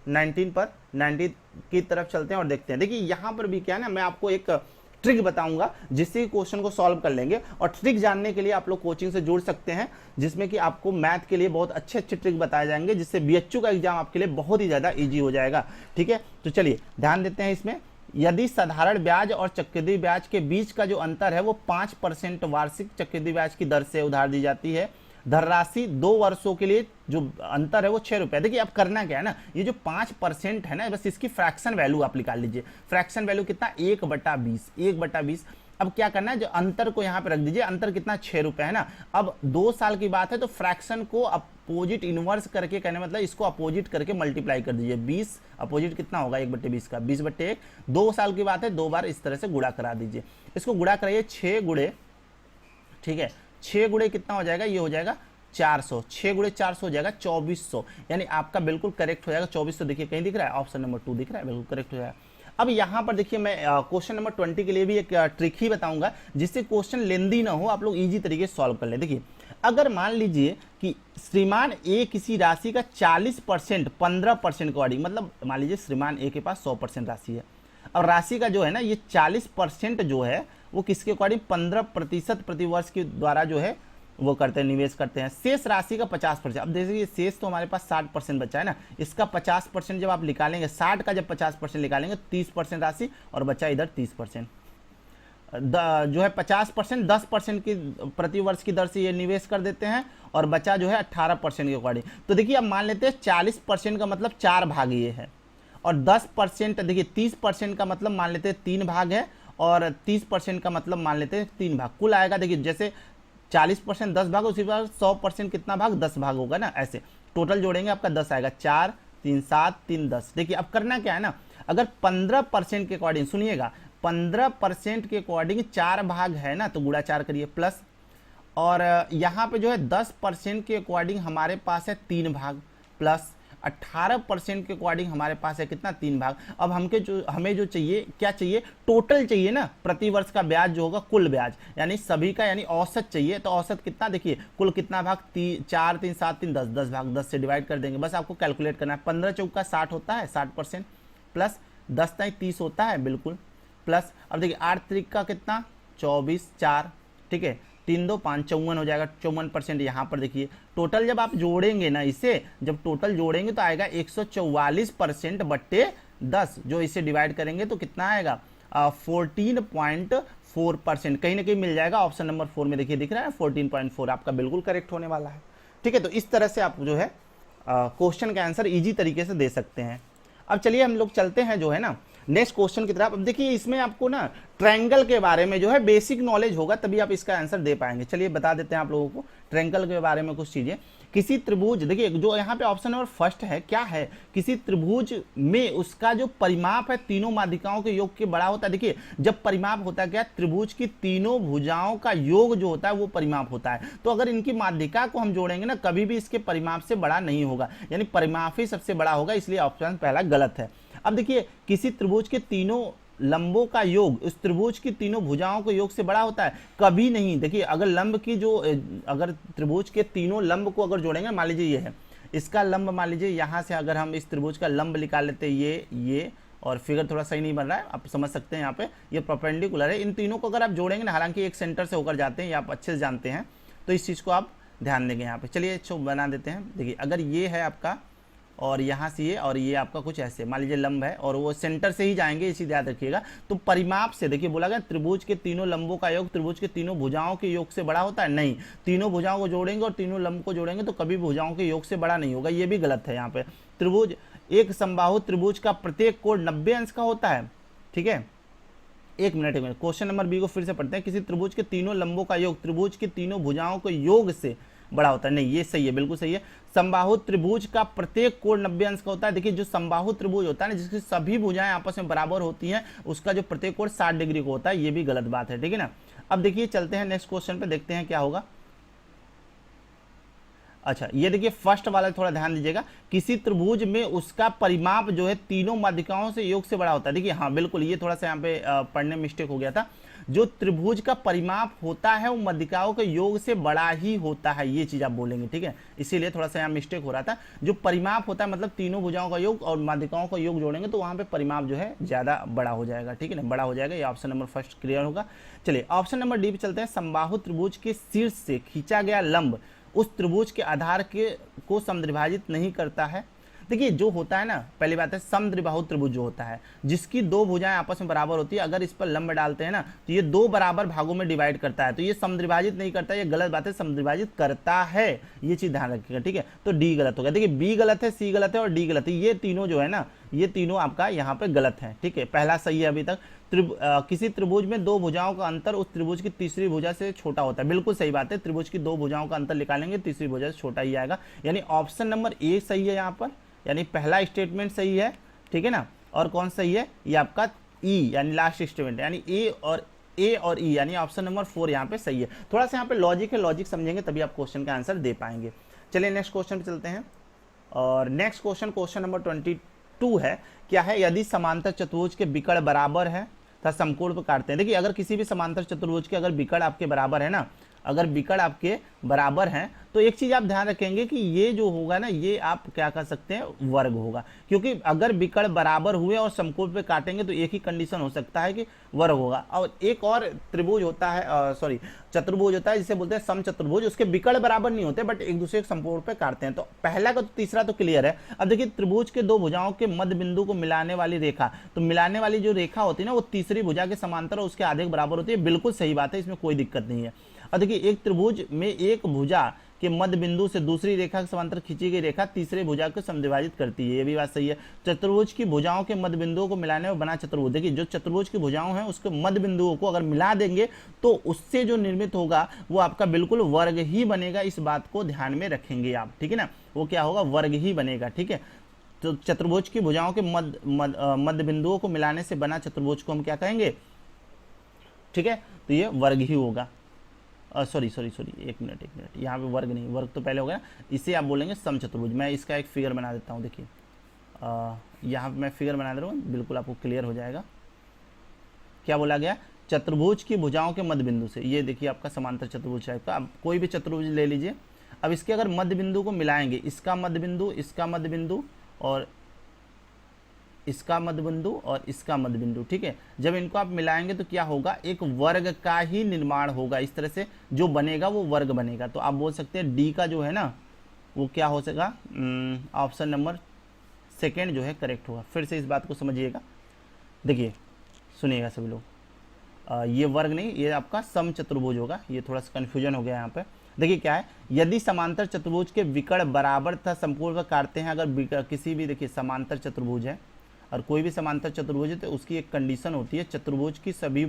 19 पर, 19 की तरफ चलते हैं और देखते हैं। देखिए यहाँ पर भी क्या है ना, मैं आपको एक ट्रिक बताऊंगा जिससे क्वेश्चन को सॉल्व कर लेंगे, और ट्रिक जानने के लिए आप लोग कोचिंग से जुड़ सकते हैं, जिसमें कि आपको मैथ के लिए बहुत अच्छे अच्छे ट्रिक बताए जाएंगे, जिससे बीएचयू का एग्जाम आपके लिए बहुत ही ज़्यादा ईजी हो जाएगा, ठीक है। तो चलिए ध्यान देते हैं इसमें। यदि साधारण ब्याज और चक्रवृद्धि ब्याज के बीच का जो अंतर है वो 5% वार्षिक चक्रवृद्धि ब्याज की दर से उधार दी जाती है, धनराशि 2 वर्षों के लिए जो अंतर है वो 6 रुपए। देखिए अब करना क्या है ना, ये जो 5% है ना, बस इसकी फ्रैक्शन वैल्यू आप निकाल लीजिए। फ्रैक्शन वैल्यू कितना, 1/20, 1/20। अब क्या करना है, जो अंतर को यहाँ पे रख दीजिए, अंतर कितना, 6 रुपए है ना। अब 2 साल की बात है तो फ्रैक्शन को अपोजिट इनवर्स करके, कहने मतलब इसको अपोजिट करके मल्टीप्लाई कर दीजिए। 20 अपोजिट कितना होगा 1/20 का, 20/1। 2 साल की बात है, 2 बार इस तरह से गुणा करा दीजिए। इसको गुणा कराइए 6 गुणे, ठीक है, 6 गुणे कितना हो जाएगा, ये हो जाएगा 400, 6 गुणे 400 हो जाएगा 2400, यानी आपका बिल्कुल करेक्ट हो जाएगा 2400। देखिए कहीं दिख रहा है, ऑप्शन नंबर 2 दिख रहा है, बिल्कुल करेक्ट हो जाएगा। अब यहाँ पर देखिए मैं क्वेश्चन नंबर 20 के लिए भी एक ट्रिक ही बताऊंगा, जिससे क्वेश्चन लेंदी ना हो, आप लोग इजी तरीके से सॉल्व कर ले। देखिए अगर मान लीजिए कि श्रीमान ए किसी राशि का 40% 15% के अकॉर्डिंग, मतलब मान लीजिए श्रीमान ए के पास 100% राशि है, और राशि का जो है ना ये 40% जो है वो किसके अकॉर्डिंग, 15% प्रति वर्ष के द्वारा जो है वो करते हैं, निवेश करते हैं। शेष राशि का 50%। अब देखिए शेष तो हमारे पास 60% बचा है ना, इसका 50% जब आप निकालेंगे, 60 का जब 50% निकालेंगे 30% राशि, और बचा इधर 30%। जो है 50% 10% की प्रति वर्ष की दर से ये निवेश कर देते हैं, और बचा जो है 18% के अकॉर्डिंग। तो देखिए अब मान लेते हैं 40% का मतलब 4 भाग ये है, और 10% देखिए 30% का मतलब मान लेते हैं 3 भाग है, और 30% का मतलब मान लेते हैं 3 भाग। कुल आएगा देखिए जैसे 40% 10 भाग, उसी बार 100% कितना भाग, 10 भाग होगा ना, ऐसे टोटल जोड़ेंगे आपका 10 आएगा। 4 3 7 3 10। देखिए अब करना क्या है ना, अगर 15% के अकॉर्डिंग, सुनिएगा 15% के अकॉर्डिंग 4 भाग है ना, तो गुणा 4 करिए प्लस, और यहाँ पे जो है 10% के अकॉर्डिंग हमारे पास है 3 भाग प्लस, 18% के अकॉर्डिंग हमारे पास है कितना, 3 भाग। अब हमें जो चाहिए, क्या चाहिए, टोटल चाहिए ना, प्रति वर्ष का ब्याज जो होगा, कुल ब्याज, यानी सभी का, यानी औसत चाहिए। तो औसत कितना, देखिए कुल कितना भाग, 4 3 7 3 10, 10 भाग, 10 से डिवाइड कर देंगे, बस आपको कैलकुलेट करना है। 15 चौका 60 होता है, 60% प्लस 10 ताई 30 होता है, बिल्कुल प्लस। अब देखिए 8 त्रिक का कितना, 24 4, ठीक है, 3 2 5 54 हो जाएगा, 54% यहाँ पर देखिए। टोटल जब आप जोड़ेंगे ना, इसे जब टोटल जोड़ेंगे तो आएगा 144% बट्टे 10, जो इसे डिवाइड करेंगे तो कितना आएगा, 14.4%। कहीं ना कहीं मिल जाएगा ऑप्शन नंबर 4 में, देखिए दिख रहा है 14.4, आपका बिल्कुल करेक्ट होने वाला है, ठीक है। तो इस तरह से आप जो है क्वेश्चन का आंसर ईजी तरीके से दे सकते हैं। अब चलिए हम लोग चलते हैं जो है ना नेक्स्ट क्वेश्चन की तरफ। अब देखिए इसमें आपको ना ट्रायंगल के बारे में जो है बेसिक नॉलेज होगा, तभी आप इसका आंसर दे पाएंगे। चलिए बता देते हैं आप लोगों को ट्रायंगल के बारे में कुछ चीजें। किसी त्रिभुज, देखिए जो यहाँ पे ऑप्शन नंबर फर्स्ट है, क्या है, किसी त्रिभुज में उसका जो परिमाप है तीनों माध्यिकाओं के योग के बड़ा होता है। देखिए जब परिमाप होता है क्या, त्रिभुज की तीनों भुजाओं का योग जो होता है वो परिमाप होता है। तो अगर इनकी माध्यिका को हम जोड़ेंगे ना, कभी भी इसके परिमाप से बड़ा नहीं होगा, यानी परिमाप ही सबसे बड़ा होगा, इसलिए ऑप्शन पहला गलत है। अब देखिए किसी त्रिभुज के तीनों लंबों का योग उस त्रिभुज की तीनों भुजाओं के योग से बड़ा होता है, कभी नहीं। देखिए अगर लंब की जो, अगर त्रिभुज के तीनों लंब को अगर जोड़ेंगे, मान लीजिए ये है, इसका लंब मान लीजिए यहाँ से अगर हम इस त्रिभुज का लंब निकाल लेते हैं, ये और फिगर थोड़ा सही नहीं बन रहा है, आप समझ सकते हैं, यहाँ पे ये परपेंडिकुलर है। इन तीनों को अगर आप जोड़ेंगे ना, हालांकि एक सेंटर से होकर जाते हैं, ये आप अच्छे से जानते हैं, तो इस चीज़ को आप ध्यान देंगे यहाँ पे। चलिए बना देते हैं। देखिए अगर ये है आपका, और यहाँ से ये, और ये आपका कुछ ऐसे मान लीजिए लंब है, और वो सेंटर से ही जाएंगे, इसी याद रखिएगा। तो परिमाप से देखिए बोला गया त्रिभुज के तीनों लंबों का योग त्रिभुज के तीनों भुजाओं के योग से बड़ा होता है, नहीं। तीनों भुजाओं को जोड़ेंगे और तीनों लंब को जोड़ेंगे तो कभी भुजाओं के योग से बड़ा नहीं होगा, ये भी गलत है। यहाँ पे त्रिभुज, एक समबाहु त्रिभुज का प्रत्येक कोण 90 अंश का होता है, ठीक है। एक मिनट क्वेश्चन नंबर बी को फिर से पढ़ते हैं। किसी त्रिभुज के तीनों लंबों का योग त्रिभुज की तीनों भुजाओं के योग से बड़ा होता है, नहीं, ये सही है, बिल्कुल सही है। समबाहु त्रिभुज का प्रत्येक कोण 90 अंश का होता है। देखिए जो समबाहु त्रिभुज होता है ना, जिसकी सभी भुजाएं आपस में बराबर होती हैं, उसका जो प्रत्येक कोण 60 डिग्री का होता है, ये भी गलत बात है, ठीक है ना। अब देखिए चलते हैं नेक्स्ट क्वेश्चन पे, देखते हैं क्या होगा। अच्छा ये देखिए फर्स्ट वाला थोड़ा ध्यान दीजिएगा, किसी त्रिभुज में उसका परिमाप जो है तीनों माध्यिकाओं से योग से बड़ा होता है। देखिए हाँ बिल्कुल, ये थोड़ा सा यहाँ पे पढ़ने में मिस्टेक हो गया था। जो त्रिभुज का परिमाप होता है वो माध्यिकाओं के योग से बड़ा ही होता है, ये चीज आप बोलेंगे, ठीक है, इसीलिए थोड़ा सा यहाँ मिस्टेक हो रहा था। जो परिमाप होता है मतलब तीनों भुजाओं का योग और माध्यिकाओं का योग जोड़ेंगे तो वहां पे परिमाप जो है ज्यादा बड़ा हो जाएगा, ठीक है ना, बड़ा हो जाएगा। ये ऑप्शन नंबर फर्स्ट क्लियर होगा। चलिए ऑप्शन नंबर डी पे चलते हैं। समबाहु त्रिभुज के शीर्ष से खींचा गया लंब उस त्रिभुज के आधार के को समद्विभाजित नहीं करता है। देखिए जो होता है ना, पहली बात है समद्विबाहु त्रिभुज जो होता है जिसकी दो भुजाएं आपस में बराबर होती है, अगर इस पर लंब डालते हैं ना तो ये दो बराबर भागों में डिवाइड करता है, तो ये समद्विभाजित नहीं करता, ये गलत बात है, समद्विभाजित करता है, ये चीज ध्यान रखिएगा, ठीक है। तो डी गलत हो गया। देखिए बी गलत है, सी गलत है और डी गलत है, ये तीनों जो है ना ये तीनों आपका यहाँ पे गलत है, ठीक है। पहला सही है अभी तक। किसी त्रिभुज में दो भुजाओं का अंतर उस त्रिभुज की तीसरी भुजा से छोटा होता है, बिल्कुल सही बात है। त्रिभुज की दो भुजाओं का अंतर निकालेंगे तीसरी भुजा से छोटा ही आएगा, यानी ऑप्शन नंबर ए सही है यहाँ पर, यानी पहला स्टेटमेंट सही है, ठीक है ना। और कौन सही है, ये आपका ई यानी लास्ट स्टेटमेंट, यानी ए और ई यानी ऑप्शन नंबर 4 यहाँ पे सही है। थोड़ा सा यहाँ पे लॉजिक है, लॉजिक समझेंगे तभी आप क्वेश्चन का आंसर दे पाएंगे। चलिए नेक्स्ट क्वेश्चन पे चलते हैं, और नेक्स्ट क्वेश्चन नंबर 22 है। क्या है, यदि समांतर चतुर्भुज के विकर्ण बराबर है तथा समकोण पर काटते हैं। देखिए अगर किसी भी समांतर चतुर्भुज के अगर विकर्ण आपके बराबर है ना, अगर विकर्ण आपके बराबर हैं तो एक चीज आप ध्यान रखेंगे कि ये जो होगा ना ये आप क्या कर सकते हैं, वर्ग होगा, क्योंकि अगर विकर्ण बराबर हुए और समकोण पे काटेंगे तो एक ही कंडीशन हो सकता है कि वर्ग होगा। और एक और त्रिभुज होता है, सॉरी चतुर्भुज होता है जिसे बोलते हैं समचतुर्भुज, उसके विकर्ण बराबर नहीं होते बट एक दूसरे के समकोण पे काटते हैं। तो पहला का तो तीसरा तो क्लियर है। अब देखिए त्रिभुज के दो भुजाओं के मध्य बिंदु को मिलाने वाली रेखा, तो मिलाने वाली जो रेखा होती है ना वो तीसरी भुजा के समांतर और उसके आधे के बराबर होती है, बिल्कुल सही बात है, इसमें कोई दिक्कत नहीं है। और देखिए एक त्रिभुज में एक भुजा के मध्य बिंदु से दूसरी रेखा के समांतर खींची गई रेखा तीसरे भुजा को समद्विभाजित करती है, ये भी बात सही है। चतुर्भुज की भुजाओं के मध्य बिंदुओं को मिलाने में बना चतुर्भुज, देखिए जो चतुर्भुज की भुजाओं हैं उसके मध्य बिंदुओं को अगर मिला देंगे तो उससे जो निर्मित होगा वो आपका बिल्कुल वर्ग ही बनेगा, इस बात को ध्यान में रखेंगे आप, ठीक है ना, वो क्या होगा, वर्ग ही बनेगा, ठीक है। तो चतुर्भुज की भुजाओं के मध्य बिंदुओं को मिलाने से बना चतुर्भुज को हम क्या कहेंगे, ठीक है, तो ये वर्ग ही होगा। सॉरी एक मिनट यहाँ पे वर्ग नहीं, वर्ग तो पहले हो गया, इसे आप बोलेंगे समचतुर्भुज। मैं इसका एक फिगर बना देता हूँ, देखिए यहाँ पे मैं फिगर बना दे रहा हूँ, बिल्कुल आपको क्लियर हो जाएगा। क्या बोला गया, चतुर्भुज की भुजाओं के मध्य बिंदु से, ये देखिए आपका समांतर चतुर्भुज टाइप का, आप कोई भी चतुर्भुज ले लीजिए। अब इसके अगर मध्य बिंदु को मिलाएंगे, इसका मध्य बिंदु, इसका मध्य बिंदु और इसका मध्य बिंदु और इसका मध्य बिंदु, ठीक है, जब इनको आप मिलाएंगे तो क्या होगा, एक वर्ग का ही निर्माण होगा, इस तरह से जो बनेगा वो वर्ग बनेगा। तो आप बोल सकते हैं डी का जो है ना वो क्या हो सकेगा, ऑप्शन नंबर सेकेंड जो है करेक्ट होगा। फिर से इस बात को समझिएगा, देखिए सुनिएगा सभी लोग, ये वर्ग नहीं, ये आपका समचतुर्भुज होगा, ये थोड़ा सा कन्फ्यूजन हो गया यहाँ पे। देखिए क्या है, यदि समांतर चतुर्भुज के विकर्ण बराबर तथा समकोण पर काटते हैं, अगर किसी भी, देखिए समांतर चतुर्भुज है और कोई भी समांतर चतुर्भुज है तो उसकी एक कंडीशन होती है, चतुर्भुज की सभी,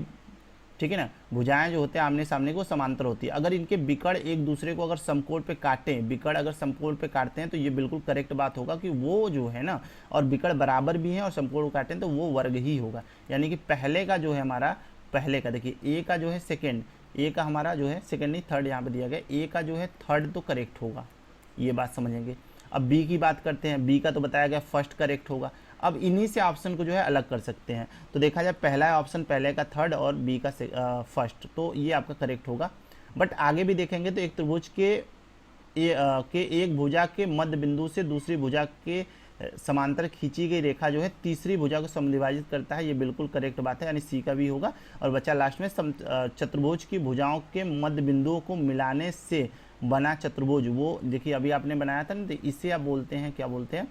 ठीक है ना, भुजाएं जो होते हैं आमने सामने को समांतर होती है। अगर इनके विकर्ण एक दूसरे को अगर समकोण पे काटें, विकर्ण अगर समकोण पे काटते हैं तो ये बिल्कुल करेक्ट बात होगा कि वो जो है ना, और विकर्ण बराबर भी हैं और समकोण को काटें तो वो वर्ग ही होगा। यानी कि पहले का जो है हमारा, पहले का देखिए ए का जो है सेकेंड, ए का हमारा जो है सेकेंड नहीं थर्ड यहाँ पे दिया गया, ए का जो है थर्ड तो करेक्ट होगा, ये बात समझेंगे। अब बी की बात करते हैं, बी का तो बताया गया फर्स्ट करेक्ट होगा। अब इन्हीं से ऑप्शन को जो है अलग कर सकते हैं, तो देखा जाए पहला ऑप्शन पहले का थर्ड और बी का फर्स्ट, तो ये आपका करेक्ट होगा। बट आगे भी देखेंगे तो एक त्रिभुज के एक भुजा के मध्य बिंदु से दूसरी भुजा के समांतर खींची गई रेखा जो है तीसरी भुजा को समद्विभाजित करता है, ये बिल्कुल करेक्ट बात है, यानी सी का भी होगा। और बचा लास्ट में चतुर्भुज की भुजाओं के मध्य बिंदुओं को मिलाने से बना चतुर्भुज, वो देखिए अभी आपने बनाया था ना, तो इसे आप बोलते हैं, क्या बोलते हैं,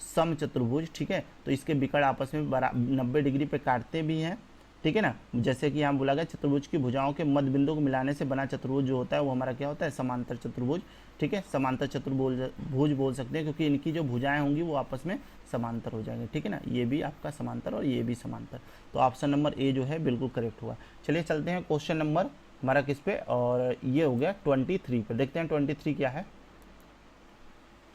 समचतुर्भुज, ठीक है। तो इसके विकर्ण आपस में 90 डिग्री पे काटते भी हैं, ठीक है ना, जैसे कि यहाँ बोला गया चतुर्भुज की भुजाओं के मध्य बिंदु को मिलाने से बना चतुर्भुज जो होता है वो हमारा क्या होता है, समांतर चतुर्भुज, ठीक है। समांतर चतुर्भुज बोल सकते हैं क्योंकि इनकी जो भुजाएं होंगी वो आपस में समांतर हो जाएंगे, ठीक है ना, ये भी आपका समांतर और ये भी समांतर। तो ऑप्शन नंबर ए जो है बिल्कुल करेक्ट हुआ। चलिए चलते हैं क्वेश्चन नंबर हमारा किस पे, और ये हो गया 23 पे, देखते हैं 23 क्या है।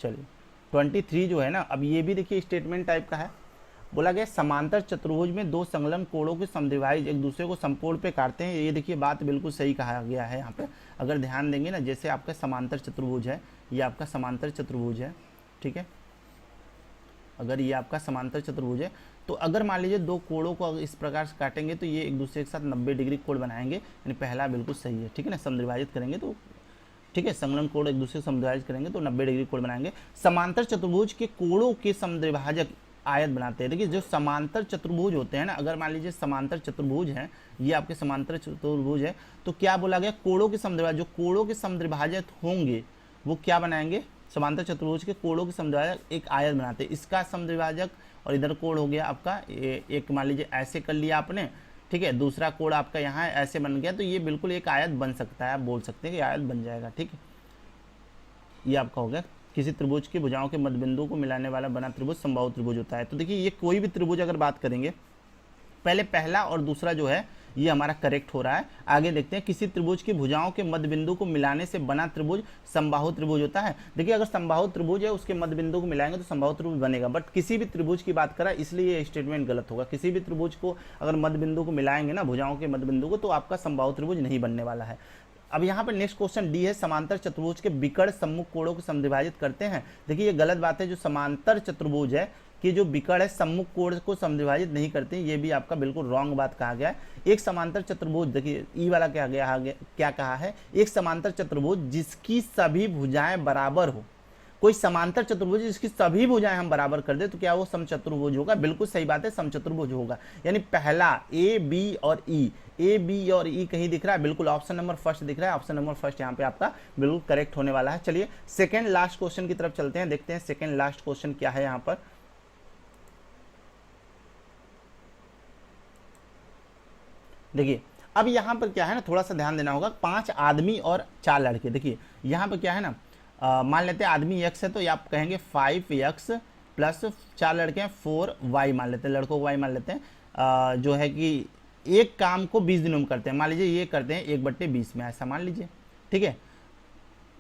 चलिए 23 जो है ना, अब ये भी देखिए स्टेटमेंट टाइप का है। बोला गया समांतर चतुर्भुज में दो संलग्न कोणों के समद्विभाजक एक दूसरे को समकोण पे काटते हैं। ये देखिए बात बिल्कुल सही कहा गया है यहाँ पे, अगर ध्यान देंगे ना, जैसे आपका समांतर चतुर्भुज है, ये आपका समांतर चतुर्भुज है, ठीक है, अगर ये आपका समांतर चतुर्भुज है तो अगर मान लीजिए दो कोणों को इस प्रकार से काटेंगे तो ये एक दूसरे के साथ 90 डिग्री कोण बनाएंगे, यानी पहला बिल्कुल सही है, ठीक है ना, समद्विभाजित करेंगे तो, ठीक है, संलग्न कोण एक दूसरे से समद्विभाजित करेंगे तो 90 डिग्री कोण बनाएंगे। समांतर चतुर्भुज के कोणों के समद्विभाजक आयत बनाते हैं। देखिए जो समांतर चतुर्भुज होते हैं ना, अगर मान लीजिए समांतर चतुर्भुज है, ये आपके समांतर चतुर्भुज है, तो क्या बोला गया, कोणों के समद्विभाजक, जो कोणों के समद्विभाजक होंगे वो क्या बनाएंगे, समांतर चतुर्भुज के कोणों के समद्विभाजक एक आयत बनाते हैं। इसका समद्विभाजक और इधर कोण हो गया आपका एक, मान लीजिए ऐसे कर लिया आपने, ठीक है, दूसरा कोण आपका यहाँ ऐसे बन गया, तो ये बिल्कुल एक आयत बन सकता है, आप बोल सकते हैं कि आयत बन जाएगा, ठीक है। ये आपका हो गया, किसी त्रिभुज की भुजाओं के मध्यबिंदु को मिलाने वाला बना त्रिभुज समबाहु त्रिभुज होता है। तो देखिए ये कोई भी त्रिभुज अगर बात करेंगे, पहले पहला और दूसरा जो है ये हमारा करेक्ट हो रहा है। आगे देखते हैं, किसी त्रिभुज की भुजाओं के मध्यबिंदु को मिलाने से बना त्रिभुज समबाहु त्रिभुज होता है। देखिए अगर समबाहु त्रिभुज है उसके मध्यबिंदु को मिलाएंगे तो समबाहु त्रिभुज बनेगा, बट किसी भी त्रिभुज की बात करा इसलिए ये स्टेटमेंट गलत होगा। किसी भी त्रिभुज को अगर मध्यबिंदु को मिलाएंगे ना, भुजाओं के मध्यबिंदु को, तो आपका समबाहु त्रिभुज नहीं बनने वाला है। अब यहाँ पर नेक्स्ट क्वेश्चन डी है, समांतर चतुर्भुज के विकर्ण सम्मुख कोणों को समद्विभाजित करते हैं। देखिए ये गलत बात है, जो समांतर चतुर्भुज है कि जो विकर्ण है सम्मुख कोण को समद्विभाजित नहीं करते, ये भी आपका बिल्कुल रॉन्ग बात कहा गया है। एक समांतर चतुर्भुज, देखिए ई वाला क्या कहा है, एक समांतर चतुर्भुज जिसकी सभी भुजाएं बराबर हो, कोई समांतर चतुर्भुज जिसकी सभी भुजाएं हम बराबर कर दे तो क्या वो समचतुर्भुज होगा, बिल्कुल सही बात है, समचतुर्भुज होगा। यानी पहला ए बी और ई, ए बी और ई कहीं दिख रहा है, बिल्कुल ऑप्शन नंबर फर्स्ट दिख रहा है, ऑप्शन नंबर फर्स्ट यहाँ पे आपका बिल्कुल करेक्ट होने वाला है। चलिए सेकंड लास्ट क्वेश्चन की तरफ चलते हैं, देखते हैं सेकंड लास्ट क्वेश्चन क्या है यहाँ पर। देखिए अब यहाँ पर क्या है ना, थोड़ा सा ध्यान देना होगा, 5 आदमी और 4 लड़के। देखिए यहाँ पर क्या है ना, मान लेते हैं आदमी x है तो ये आप कहेंगे 5x प्लस 4 लड़के हैं 4y मान लेते हैं, लड़कों को y मान लेते हैं, जो है कि एक काम को 20 दिनों में करते हैं, मान लीजिए ये करते हैं 1/20 में, ऐसा मान लीजिए, ठीक है।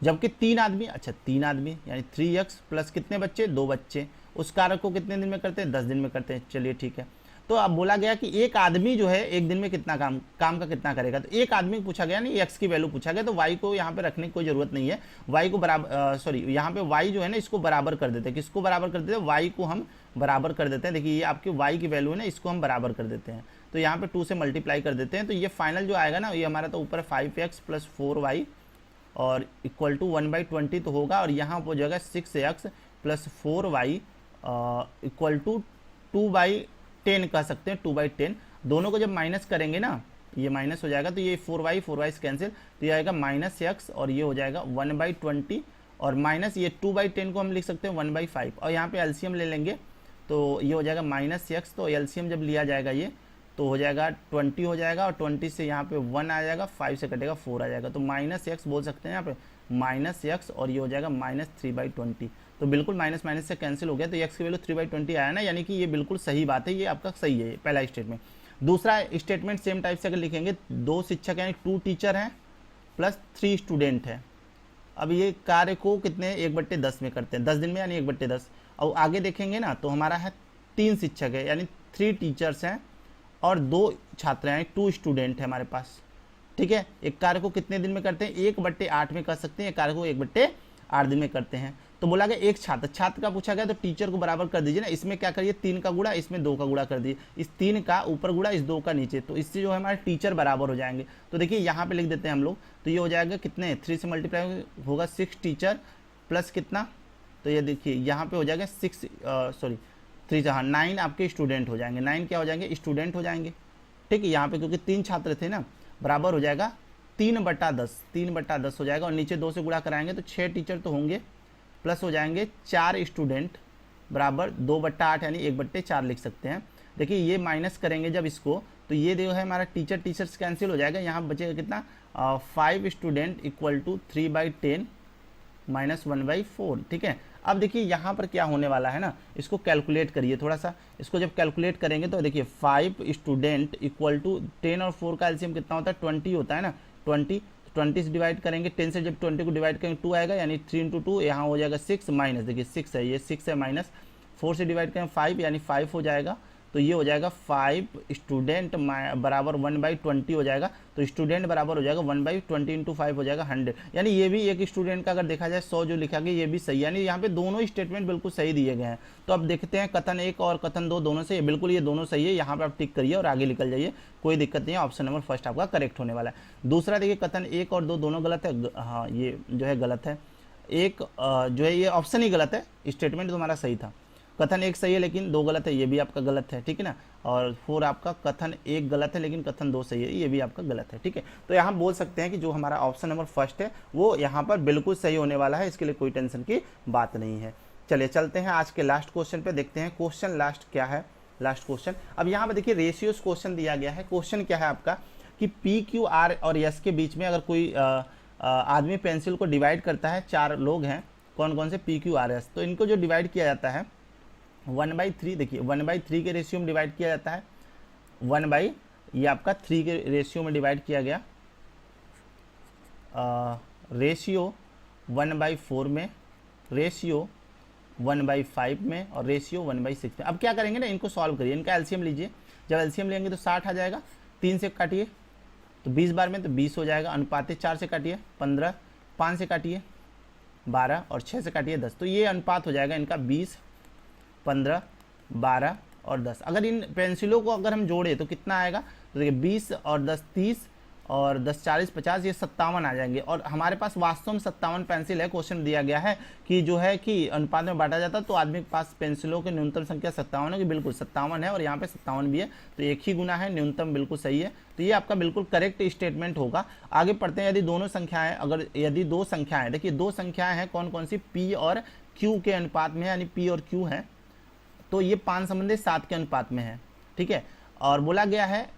जबकि 3 आदमी, अच्छा 3 आदमी यानी 3x प्लस कितने बच्चे, 2 बच्चे, उस कार्य को कितने दिन में करते हैं, 10 दिन में करते हैं। चलिए ठीक है, तो अब बोला गया कि एक आदमी जो है एक दिन में कितना काम का कितना करेगा, तो एक आदमी को पूछा गया नहीं, x की वैल्यू पूछा गया, तो y को यहाँ पे रखने की कोई जरूरत नहीं है, y को बराबर सॉरी यहाँ पे y जो है ना इसको बराबर कर देते हैं, किसको बराबर कर देते हैं, y को हम बराबर कर देते हैं। देखिए ये आपकी y की वैल्यू है ना, इसको हम बराबर कर देते हैं, तो यहाँ पे 2 से मल्टीप्लाई कर देते हैं, तो ये फाइनल जो आएगा ना, ये हमारा तो ऊपर 5x प्लस 4y और इक्वल टू 1/20 तो होगा, और यहाँ हो जाएगा 6x plus 4y equal to 2/10 कह सकते हैं, 2/10। दोनों को जब माइनस करेंगे ना, ये माइनस हो जाएगा, तो ये 4y से कैंसिल, तो ये आएगा -x और ये हो जाएगा 1/20 और माइनस ये 2/10 को हम लिख सकते हैं 1/5, और यहाँ पे एलसीएम ले लेंगे तो ये हो जाएगा -x, तो एलसीएम जब लिया जाएगा ये तो हो जाएगा 20 हो जाएगा, और 20 से यहाँ पे 1 आ जाएगा, 5 से कटेगा 4 आ जाएगा, तो -x बोल सकते हैं यहाँ पे -x, और ये हो जाएगा -3/20। तो बिल्कुल माइनस माइनस से कैंसिल हो गया, तो x की वैल्यू 3/20 आया ना, यानी कि ये बिल्कुल सही बात है, ये आपका सही है पहला स्टेटमेंट। दूसरा स्टेटमेंट सेम टाइप से अगर लिखेंगे, 2 शिक्षक यानी 2 टीचर हैं प्लस 3 स्टूडेंट हैं। अब ये कार्य को कितने 1/10 में करते हैं, 10 दिन में यानी 1/10, और आगे देखेंगे ना तो हमारा है 3 शिक्षक है यानी 3 टीचर्स हैं और 2 छात्र हैं, 2 स्टूडेंट है हमारे पास, ठीक है। एक कार्य को कितने दिन में करते हैं, 1/8 में कर सकते हैं, एक कार्य को 1/8 दिन में करते हैं। तो बोला गया एक छात्र का पूछा गया, तो टीचर को बराबर कर दीजिए ना, इसमें क्या करिए 3 का गुणा, इसमें 2 का गुणा कर दीजिए, इस 3 का ऊपर गुणा, इस 2 का नीचे, तो इससे जो है हमारे टीचर बराबर हो जाएंगे। तो देखिए यहाँ पे लिख देते हैं हम लोग, तो ये हो जाएगा कितने, 3 से मल्टीप्लाई होगा 6 टीचर प्लस कितना, तो ये देखिए यहाँ पे हो जाएगा 9 आपके स्टूडेंट हो जाएंगे, 9 क्या हो जाएंगे, स्टूडेंट हो जाएंगे, ठीक है। यहाँ पे क्योंकि 3 छात्र थे ना, बराबर हो जाएगा 3/10 हो जाएगा, और नीचे 2 से गुणा कराएंगे तो 6 टीचर तो होंगे, प्लस हो जाएंगे 4 स्टूडेंट बराबर 2/8 यानी 1/4 लिख सकते हैं। देखिए ये माइनस करेंगे जब इसको, तो ये जो है हमारा टीचर्स कैंसिल हो जाएगा, यहाँ बचेगा कितना 5 स्टूडेंट इक्वल टू 3/10 माइनस 1/4, ठीक है। अब देखिए यहाँ पर क्या होने वाला है ना, इसको कैलकुलेट करिए थोड़ा सा, इसको जब कैलकुलेट करेंगे तो देखिए 5 स्टूडेंट इक्वल टू 10 और 4 का एलसीएम कितना होता है, 20 होता है ना, 20 से डिवाइड करेंगे, 10 से जब 20 को डिवाइड करेंगे 2 आएगा, यानी 3 × 2 यहाँ हो जाएगा 6 माइनस, देखिए 6 है, ये 6 है माइनस 4 से डिवाइड करें 5 यानी 5 हो जाएगा, तो ये हो जाएगा 5 स्टूडेंट बराबर 1/20 हो जाएगा। तो स्टूडेंट बराबर हो जाएगा 1/20 इंटू 5 हो जाएगा 100। यानी ये भी एक स्टूडेंट का अगर देखा जाए 100 जो लिखा गया ये भी सही है, यानी यहाँ पे दोनों स्टेटमेंट बिल्कुल सही दिए गए हैं। तो अब देखते हैं कथन 1 और कथन 2 दोनों सही है, बिल्कुल ये दोनों सही है। यहाँ पर आप टिक करिए और आगे निकल जाइए, कोई दिक्कत नहीं है। ऑप्शन नंबर फर्स्ट आपका करेक्ट होने वाला है। दूसरा देखिए कथन 1 और 2 दोनों गलत है, हाँ ये जो है गलत है। एक जो है ये ऑप्शन ही गलत है, स्टेटमेंट तुम्हारा सही था। कथन 1 सही है लेकिन 2 गलत है, ये भी आपका गलत है, ठीक है ना। और 4 आपका कथन 1 गलत है लेकिन कथन 2 सही है, ये भी आपका गलत है, ठीक है। तो यहाँ बोल सकते हैं कि जो हमारा ऑप्शन नंबर फर्स्ट है वो यहाँ पर बिल्कुल सही होने वाला है, इसके लिए कोई टेंशन की बात नहीं है। चलिए चलते हैं आज के लास्ट क्वेश्चन पे, देखते हैं क्वेश्चन लास्ट क्या है। लास्ट क्वेश्चन अब यहाँ पर देखिए रेशियोज क्वेश्चन दिया गया है। क्वेश्चन क्या है आपका कि पी क्यू आर और एस के बीच में अगर कोई आदमी पेंसिल को डिवाइड करता है, 4 लोग हैं, कौन कौन से पी क्यू आर एस, तो इनको जो डिवाइड किया जाता है 1/3, देखिए 1/3 के रेशियो में डिवाइड किया जाता है। ये आपका 3 के रेशियो में डिवाइड किया गया, रेशियो 1/4 में, रेशियो 1/5 में और रेशियो 1/6 में। अब क्या करेंगे ना, इनको सॉल्व करिए, इनका एलसीएम लीजिए। जब एलसीएम लेंगे तो 60 आ जाएगा, 3 से काटिए तो 20 बार में तो 20 हो जाएगा। अनुपात 4 से काटिए 15, 5 से काटिए 12 और 6 से काटिए 10। तो ये अनुपात हो जाएगा इनका 20, 15, 12 और 10। अगर इन पेंसिलों को अगर हम जोड़े तो कितना आएगा, तो देखिए 20 और 10 30 और 10 40 50, ये 57 आ जाएंगे। और हमारे पास वास्तव में 57 पेंसिल है। क्वेश्चन दिया गया है कि जो है कि अनुपात में बांटा जाता है तो आदमी के पास पेंसिलों की न्यूनतम संख्या 57 है, कि बिल्कुल 57 है और यहाँ पे 57 भी है, तो एक ही गुना है, न्यूनतम बिल्कुल सही है। तो ये आपका बिल्कुल करेक्ट स्टेटमेंट होगा। आगे पढ़ते हैं, यदि दोनों संख्याएं, अगर यदि 2 संख्याएं, देखिए 2 संख्याएं हैं, कौन कौन सी, पी और क्यू के अनुपात में है, यानी पी और क्यू है, तो ये 5 संबंधित 7 के अनुपात में है, ठीक है। और बोला गया है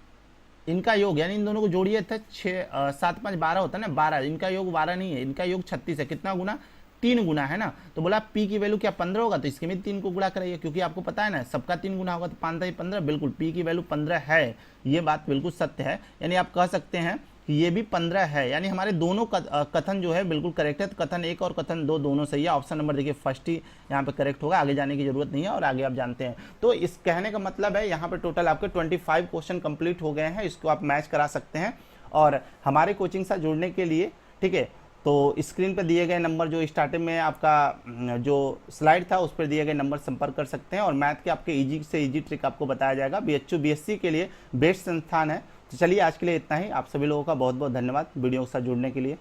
इनका योग, यानी इन दोनों को जोड़िए था 6 7 5 12 होता है ना, 12, इनका योग 12 नहीं है, इनका योग 36 है। कितना गुना, 3 गुना है ना। तो बोला पी की वैल्यू क्या 15 होगा, तो इसके में 3 को गुणा कराइए, क्योंकि आपको पता है ना सबका 3 गुना होगा, तो 5 3 15, बिल्कुल पी की वैल्यू 15 है, ये बात बिल्कुल सत्य है। यानी आप कह सकते हैं कि ये भी 15 है, यानी हमारे दोनों कथन जो है बिल्कुल करेक्ट है। तो कथन 1 और कथन 2 दोनों सही है। ऑप्शन नंबर देखिए फर्स्ट ही यहाँ पे करेक्ट होगा, आगे जाने की जरूरत नहीं है और आगे आप जानते हैं। तो इस कहने का मतलब है यहाँ पे टोटल आपके 25 क्वेश्चन कंप्लीट हो गए हैं, इसको आप मैच करा सकते हैं। और हमारे कोचिंग से जुड़ने के लिए, ठीक है, तो स्क्रीन पर दिए गए नंबर, जो स्टार्टिंग में आपका जो स्लाइड था उस पर दिए गए नंबर संपर्क कर सकते हैं। और मैथ के आपके इजी से इजी ट्रिक आपको बताया जाएगा। BHU BSc के लिए बेस्ट संस्थान है। तो चलिए आज के लिए इतना ही। आप सभी लोगों का बहुत बहुत धन्यवाद वीडियो के साथ जुड़ने के लिए।